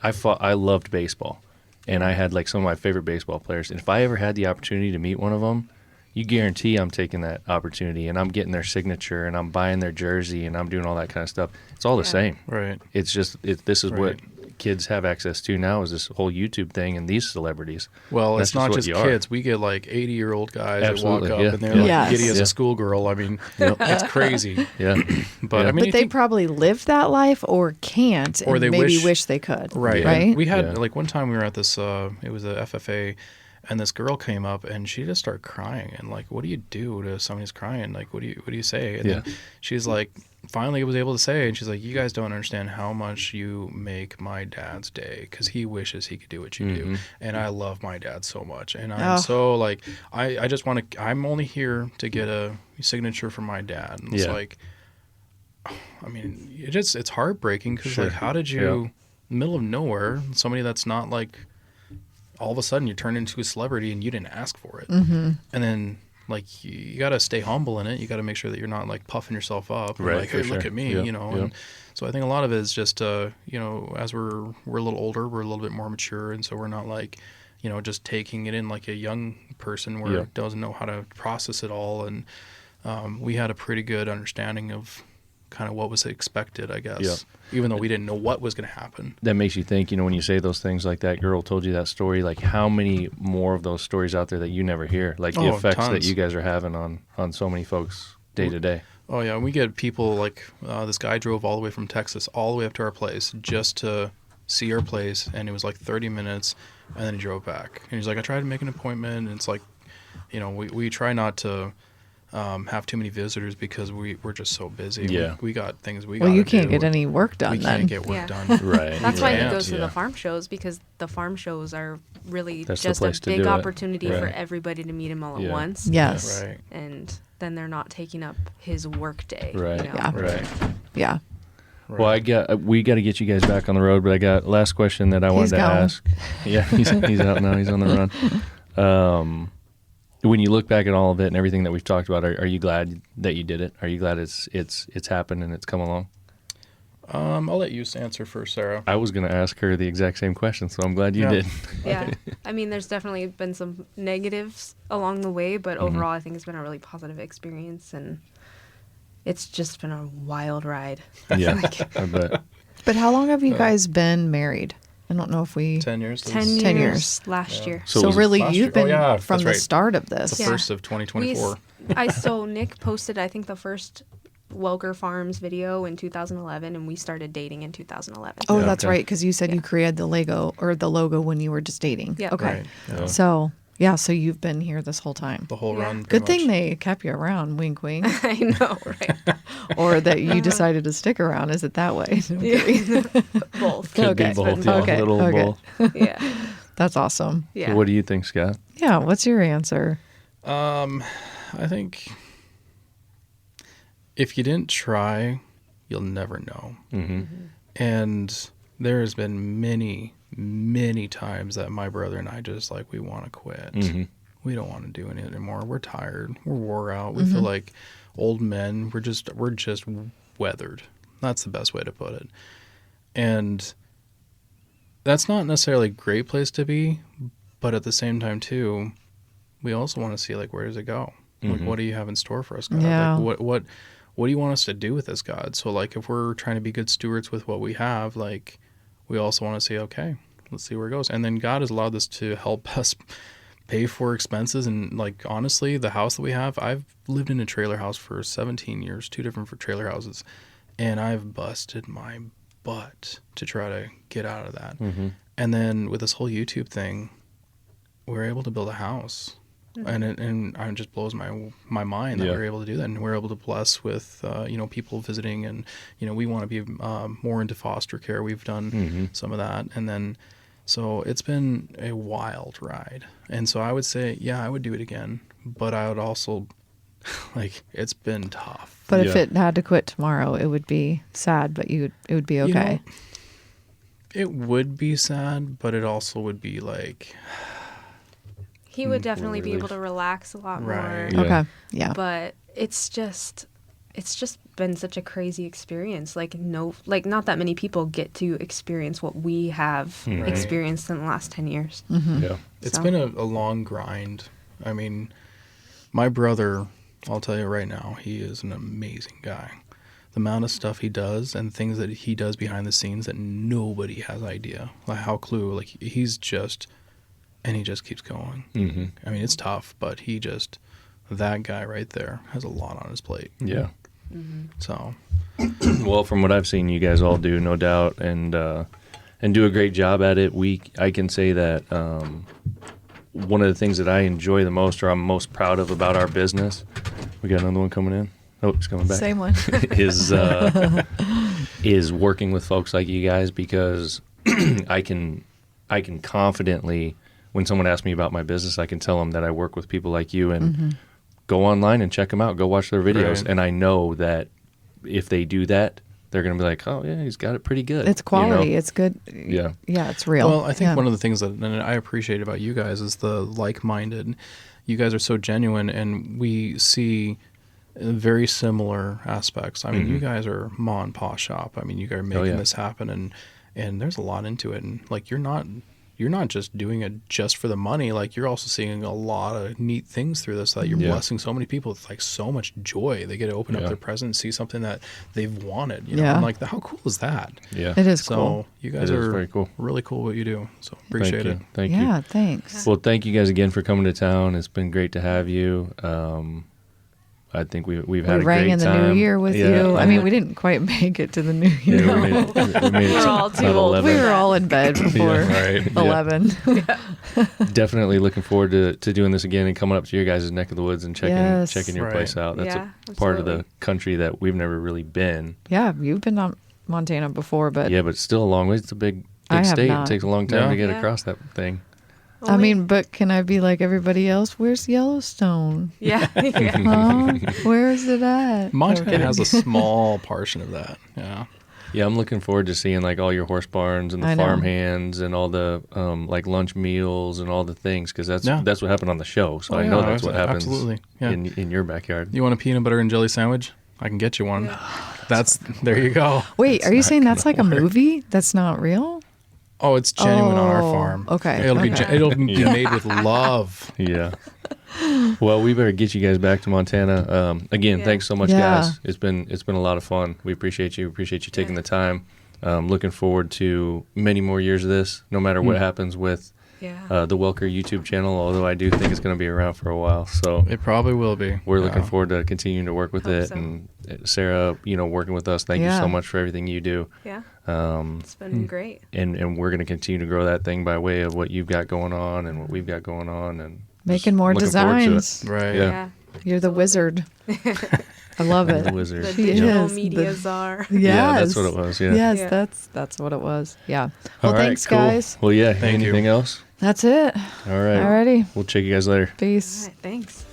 [SPEAKER 2] I loved baseball, and I had like some of my favorite baseball players. And if I ever had the opportunity to meet one of them, you guarantee I'm taking that opportunity, and I'm getting their signature, and I'm buying their jersey, and I'm doing all that kind of stuff. It's all the same.
[SPEAKER 5] Right.
[SPEAKER 2] It's just this is what kids have access to now is this whole YouTube thing and these celebrities.
[SPEAKER 5] Well,
[SPEAKER 2] That's
[SPEAKER 5] it's not
[SPEAKER 2] what
[SPEAKER 5] just
[SPEAKER 2] you are.
[SPEAKER 5] kids. We get like 80-year-old guys that walk
[SPEAKER 2] Absolutely,
[SPEAKER 5] up
[SPEAKER 2] yeah.
[SPEAKER 5] and they're
[SPEAKER 2] Yeah.
[SPEAKER 5] like
[SPEAKER 3] Yes.
[SPEAKER 5] giddy as
[SPEAKER 2] Yeah.
[SPEAKER 5] a schoolgirl. I mean, it's crazy.
[SPEAKER 2] Yeah.
[SPEAKER 5] But
[SPEAKER 2] Yeah.
[SPEAKER 5] I mean,
[SPEAKER 3] But they probably lived that life or can't,
[SPEAKER 5] Or
[SPEAKER 3] and
[SPEAKER 5] they
[SPEAKER 3] maybe
[SPEAKER 5] wish-
[SPEAKER 3] wish they could.
[SPEAKER 5] right.
[SPEAKER 2] Yeah.
[SPEAKER 3] Right?
[SPEAKER 5] We had
[SPEAKER 2] Yeah.
[SPEAKER 5] like one time we were at this. It was a FFA, and this girl came up and she just started crying. And like, what do you do to somebody who's crying? Like, what do you say? And
[SPEAKER 2] Yeah.
[SPEAKER 5] then she's like, finally was able to say, and she's like, you guys don't understand how much you make my dad's day because he wishes he could do what you do, and I love my dad so much, and I'm
[SPEAKER 3] Oh.
[SPEAKER 5] so like, I just want to. I'm only here to get a signature from my dad. And it's
[SPEAKER 2] Yeah.
[SPEAKER 5] like, I mean, it's heartbreaking because
[SPEAKER 2] Sure.
[SPEAKER 5] like, how did you, in the middle of nowhere, somebody that's not like, all of a sudden you turn into a celebrity and you didn't ask for it, and then like you got to stay humble in it. You got to make sure that you're not like puffing yourself up, and
[SPEAKER 2] Right,
[SPEAKER 5] like,
[SPEAKER 2] for
[SPEAKER 5] hey, look
[SPEAKER 2] sure.
[SPEAKER 5] at me,
[SPEAKER 2] Yep,
[SPEAKER 5] you know.
[SPEAKER 2] yep.
[SPEAKER 5] And so I think a lot of it is just, you know, as we're a little older, we're a little bit more mature, and so we're not like, you know, just taking it in like a young person where
[SPEAKER 2] Yep.
[SPEAKER 5] doesn't know how to process it all. And we had a pretty good understanding of kind of what was expected, I guess,
[SPEAKER 2] Yep.
[SPEAKER 5] even though we didn't know what was going to happen.
[SPEAKER 2] That makes you think, you know, when you say those things like that girl told you that story, like how many more of those stories out there that you never hear, like the
[SPEAKER 5] Oh,
[SPEAKER 2] effects that
[SPEAKER 5] tons.
[SPEAKER 2] you guys are having on so many folks day to day.
[SPEAKER 5] Oh yeah, we get people like this guy drove all the way from Texas all the way up to our place just to see our place, and it was like 30 minutes, and then he drove back. And he's like, I tried to make an appointment, and it's like, you know, we try not to have too many visitors because we're just so busy.
[SPEAKER 2] Yeah.
[SPEAKER 5] We got things we
[SPEAKER 3] Well,
[SPEAKER 5] gotta
[SPEAKER 3] you can't
[SPEAKER 5] do.
[SPEAKER 3] get any work done
[SPEAKER 5] We
[SPEAKER 3] then.
[SPEAKER 5] can't get work
[SPEAKER 4] Yeah.
[SPEAKER 5] done.
[SPEAKER 2] Right.
[SPEAKER 4] That's why he
[SPEAKER 5] can't,
[SPEAKER 4] goes to
[SPEAKER 2] yeah.
[SPEAKER 4] the farm shows, because the farm shows are really
[SPEAKER 2] That's the
[SPEAKER 4] just a
[SPEAKER 2] place to
[SPEAKER 4] big
[SPEAKER 2] do it.
[SPEAKER 4] opportunity for
[SPEAKER 2] Right.
[SPEAKER 4] everybody to meet him all
[SPEAKER 2] Yeah.
[SPEAKER 4] at once.
[SPEAKER 3] Yes.
[SPEAKER 5] Right.
[SPEAKER 4] And then they're not taking up his work day.
[SPEAKER 2] Right.
[SPEAKER 4] You know?
[SPEAKER 3] Yeah.
[SPEAKER 2] Right.
[SPEAKER 3] Yeah.
[SPEAKER 2] Well, we got to get you guys back on the road, but I got last question that I wanted
[SPEAKER 3] He's
[SPEAKER 2] to
[SPEAKER 3] gone.
[SPEAKER 2] ask. Yeah, he's out now. He's on the run. When you look back at all of it and everything that we've talked about, are you glad that you did it? Are you glad it's happened and it's come along?
[SPEAKER 5] I'll let you answer first, Sarah.
[SPEAKER 2] I was going to ask her the exact same question, so I'm glad you
[SPEAKER 5] Yeah.
[SPEAKER 2] did.
[SPEAKER 4] Yeah. I mean, there's definitely been some negatives along the way, but overall, I think it's been a really positive experience, and it's just been a wild ride.
[SPEAKER 2] Yeah, I bet.
[SPEAKER 3] But how long have you guys been married? I don't know if we.
[SPEAKER 5] 10 years.
[SPEAKER 4] 10 years,
[SPEAKER 3] 10 years.
[SPEAKER 4] last year.
[SPEAKER 2] So it
[SPEAKER 3] So
[SPEAKER 2] was
[SPEAKER 3] really,
[SPEAKER 5] last
[SPEAKER 3] you've
[SPEAKER 5] year. Oh,
[SPEAKER 3] been
[SPEAKER 5] yeah,
[SPEAKER 3] from
[SPEAKER 5] that's
[SPEAKER 3] the
[SPEAKER 5] right.
[SPEAKER 3] start of
[SPEAKER 5] The
[SPEAKER 3] this.
[SPEAKER 4] Yeah.
[SPEAKER 5] first of 2024.
[SPEAKER 4] So Nick posted, I think, the first Welker Farms video in 2011, and we started dating in 2011.
[SPEAKER 3] Oh,
[SPEAKER 2] Yeah,
[SPEAKER 3] that's
[SPEAKER 2] okay.
[SPEAKER 3] right, because you said you created the logo when you were just dating.
[SPEAKER 4] Yeah.
[SPEAKER 3] Okay.
[SPEAKER 5] Right. Yeah.
[SPEAKER 3] So yeah, so you've been here this whole time.
[SPEAKER 5] The whole
[SPEAKER 4] Yeah.
[SPEAKER 5] run.
[SPEAKER 3] Good
[SPEAKER 5] pretty
[SPEAKER 3] thing
[SPEAKER 5] much.
[SPEAKER 3] they kept you around, wink, wink,
[SPEAKER 4] I know, right?
[SPEAKER 3] or that you decided to stick around. Is it that way?
[SPEAKER 4] Both.
[SPEAKER 2] Could
[SPEAKER 3] Okay.
[SPEAKER 2] be both.
[SPEAKER 3] Okay.
[SPEAKER 2] Yeah, little
[SPEAKER 3] Okay.
[SPEAKER 2] both.
[SPEAKER 4] Yeah.
[SPEAKER 3] That's awesome.
[SPEAKER 4] Yeah.
[SPEAKER 2] So what do you think, Scott?
[SPEAKER 3] Yeah. What's your answer?
[SPEAKER 5] I think if you didn't try, you'll never know.
[SPEAKER 2] Mm-hmm.
[SPEAKER 5] And there has been many, many times that my brother and I just like, we want to quit.
[SPEAKER 2] Mm-hmm.
[SPEAKER 5] We don't want to do it anymore. We're tired. We're wore out. We feel like old men. We're just weathered. That's the best way to put it. And that's not necessarily a great place to be, but at the same time too, we also want to see like, where does it go? Like, what do you have in store for us, God?
[SPEAKER 3] Yeah.
[SPEAKER 5] Like, what do you want us to do with this, God? So like, if we're trying to be good stewards with what we have, like, we also want to say, okay, let's see where it goes. And then God has allowed this to help us pay for expenses. And like, honestly, the house that we have, I've lived in a trailer house for 17 years, 2 different trailer houses, and I've busted my butt to try to get out of that.
[SPEAKER 2] Mm-hmm.
[SPEAKER 5] And then with this whole YouTube thing, we were able to build a house. And it just blows my mind that
[SPEAKER 2] Yeah.
[SPEAKER 5] we're able to do that, and we're able to bless with people visiting, and we want to be more into foster care. We've done some of that, and then so it's been a wild ride. And so I would say, yeah, I would do it again, but I would also like, it's been tough.
[SPEAKER 3] But if
[SPEAKER 2] Yeah.
[SPEAKER 3] it had to quit tomorrow, it would be sad, but it would be
[SPEAKER 5] You
[SPEAKER 3] okay.
[SPEAKER 5] know, it would be sad, but it also would be like,
[SPEAKER 4] He would definitely be
[SPEAKER 2] relief.
[SPEAKER 4] able to relax a lot
[SPEAKER 5] Right.
[SPEAKER 4] more.
[SPEAKER 2] Yeah.
[SPEAKER 3] Okay. Yeah.
[SPEAKER 4] But it's just been such a crazy experience. Like not that many people get to experience what we have
[SPEAKER 5] Right.
[SPEAKER 4] experienced in the last 10 years.
[SPEAKER 2] Yeah.
[SPEAKER 5] it's
[SPEAKER 4] So-
[SPEAKER 5] been a long grind. I mean, my brother, I'll tell you right now, he is an amazing guy. the amount of stuff he does and things that he does behind the scenes that nobody has idea. Like how Clue, like he just keeps going.
[SPEAKER 2] Mm-hmm.
[SPEAKER 5] I mean, it's tough, but that guy right there has a lot on his plate.
[SPEAKER 2] Yeah.
[SPEAKER 5] So,
[SPEAKER 2] Well, from what I've seen, you guys all do, no doubt, and do a great job at it. I can say that one of the things that I enjoy the most, or I'm most proud of about our business, we got another one coming in. Oh, it's coming back.
[SPEAKER 3] Same one.
[SPEAKER 2] is working with folks like you guys, because I can confidently, when someone asks me about my business, I can tell them that I work with people like you, and go online and check them out. Go watch their videos,
[SPEAKER 5] Right.
[SPEAKER 2] and I know that if they do that, they're going to be like, oh, yeah, he's got it pretty good.
[SPEAKER 3] It's quality.
[SPEAKER 2] You know?
[SPEAKER 3] It's good.
[SPEAKER 2] Yeah.
[SPEAKER 3] Yeah, it's real.
[SPEAKER 5] well, I think
[SPEAKER 3] Yeah.
[SPEAKER 5] one of the things that and I appreciate about you guys is the like-minded. You guys are so genuine, and we see very similar aspects. I mean, you guys are ma and pa shop. I mean, you guys are making this happen, and there's a lot into it. And like, you're not just doing it just for the money. Like, you're also seeing a lot of neat things through this, that you're blessing so many people with like so much joy. They get to open up their present and see something that they've wanted. You know? And like, how cool is that?
[SPEAKER 2] Yeah.
[SPEAKER 3] It is
[SPEAKER 5] So
[SPEAKER 3] cool.
[SPEAKER 5] you guys
[SPEAKER 2] It is
[SPEAKER 5] are
[SPEAKER 2] very cool.
[SPEAKER 5] really cool what you do. So appreciate it.
[SPEAKER 2] Thank you.
[SPEAKER 3] Yeah, thanks.
[SPEAKER 2] Well, thank you guys again for coming to town. It's been great to have you. I think we've had
[SPEAKER 3] We
[SPEAKER 2] a
[SPEAKER 3] rang
[SPEAKER 2] great
[SPEAKER 3] in the
[SPEAKER 2] time.
[SPEAKER 3] new year with
[SPEAKER 2] Yeah,
[SPEAKER 3] you. I mean, we didn't quite make it to the new year.
[SPEAKER 2] Yeah, we made it
[SPEAKER 4] We're all too
[SPEAKER 2] about
[SPEAKER 4] old.
[SPEAKER 2] 11.
[SPEAKER 3] We were all in bed before
[SPEAKER 2] right. Yeah.
[SPEAKER 3] 11.
[SPEAKER 2] Definitely looking forward to doing this again and coming up to your guys' neck of the woods and checking your
[SPEAKER 5] Right.
[SPEAKER 2] place out. That's
[SPEAKER 4] Yeah,
[SPEAKER 2] a part of the
[SPEAKER 4] absolutely.
[SPEAKER 2] country that we've never really been.
[SPEAKER 3] Yeah, you've been on Montana before, but
[SPEAKER 2] Yeah, but it's still a long way. It's a big
[SPEAKER 3] I have
[SPEAKER 2] state.
[SPEAKER 3] not.
[SPEAKER 2] It takes a long time
[SPEAKER 5] Yeah.
[SPEAKER 2] to get
[SPEAKER 4] Yeah.
[SPEAKER 2] across that thing.
[SPEAKER 3] I mean, but can I be like everybody else? Where's Yellowstone?
[SPEAKER 4] yeah.
[SPEAKER 3] Huh? Where is it at?
[SPEAKER 5] Montana has a small portion of that. Yeah.
[SPEAKER 2] Yeah, I'm looking forward to seeing like all your horse barns and the
[SPEAKER 3] I know.
[SPEAKER 2] farm hands and all the like lunch meals and all the things, because that's
[SPEAKER 5] Yeah.
[SPEAKER 2] what happened on the show. So
[SPEAKER 5] Oh,
[SPEAKER 2] I
[SPEAKER 5] yeah,
[SPEAKER 2] know that's what happens
[SPEAKER 5] absolutely. Yeah.
[SPEAKER 2] in your backyard.
[SPEAKER 5] You want a peanut butter and jelly sandwich? I can get you one. There you go.
[SPEAKER 3] Wait, are you saying that's like a movie? That's not real?
[SPEAKER 5] Oh, it's genuine on our
[SPEAKER 3] Oh,
[SPEAKER 5] farm.
[SPEAKER 3] okay,
[SPEAKER 5] It'll be
[SPEAKER 3] okay.
[SPEAKER 5] it'll be
[SPEAKER 2] Yeah.
[SPEAKER 5] made with love.
[SPEAKER 2] Yeah. Well, we better get you guys back to Montana. Again,
[SPEAKER 4] Yeah.
[SPEAKER 2] thanks so much,
[SPEAKER 3] Yeah.
[SPEAKER 2] guys. It's been a lot of fun. We appreciate you. Appreciate you taking the time. Looking forward to many more years of this, no matter what happens with
[SPEAKER 4] Yeah.
[SPEAKER 2] the Welker YouTube channel, although I do think it's going to be around for a while. So
[SPEAKER 5] It probably will be.
[SPEAKER 2] we're looking
[SPEAKER 5] Yeah.
[SPEAKER 2] forward to continuing to work with
[SPEAKER 4] Hope
[SPEAKER 2] it.
[SPEAKER 4] so.
[SPEAKER 2] And Sarah, working with us, thank you
[SPEAKER 3] Yeah.
[SPEAKER 2] so much for everything you do.
[SPEAKER 4] Yeah.
[SPEAKER 2] Um,
[SPEAKER 4] It's been great.
[SPEAKER 2] and we're going to continue to grow that thing by way of what you've got going on and what we've got going on, and
[SPEAKER 3] Making
[SPEAKER 2] just
[SPEAKER 3] more
[SPEAKER 2] looking forward to it.
[SPEAKER 3] designs.
[SPEAKER 5] Right.
[SPEAKER 2] Yeah.
[SPEAKER 3] You're the wizard. I love
[SPEAKER 2] The
[SPEAKER 3] it.
[SPEAKER 2] wizard.
[SPEAKER 4] The
[SPEAKER 3] She
[SPEAKER 4] digital
[SPEAKER 3] is
[SPEAKER 4] media
[SPEAKER 3] the-
[SPEAKER 4] czar.
[SPEAKER 3] Yes.
[SPEAKER 2] Yeah, that's what it was. Yeah.
[SPEAKER 3] Yes,
[SPEAKER 4] Yeah.
[SPEAKER 3] that's what it was. Yeah.
[SPEAKER 2] All
[SPEAKER 3] Well,
[SPEAKER 2] right,
[SPEAKER 3] thanks,
[SPEAKER 2] cool.
[SPEAKER 3] guys.
[SPEAKER 2] Well, yeah.
[SPEAKER 5] Thank you.
[SPEAKER 2] Anything else?
[SPEAKER 3] That's it.
[SPEAKER 2] All right.
[SPEAKER 3] Alrighty.
[SPEAKER 2] We'll check you guys later.
[SPEAKER 3] Peace.
[SPEAKER 4] All right, thanks.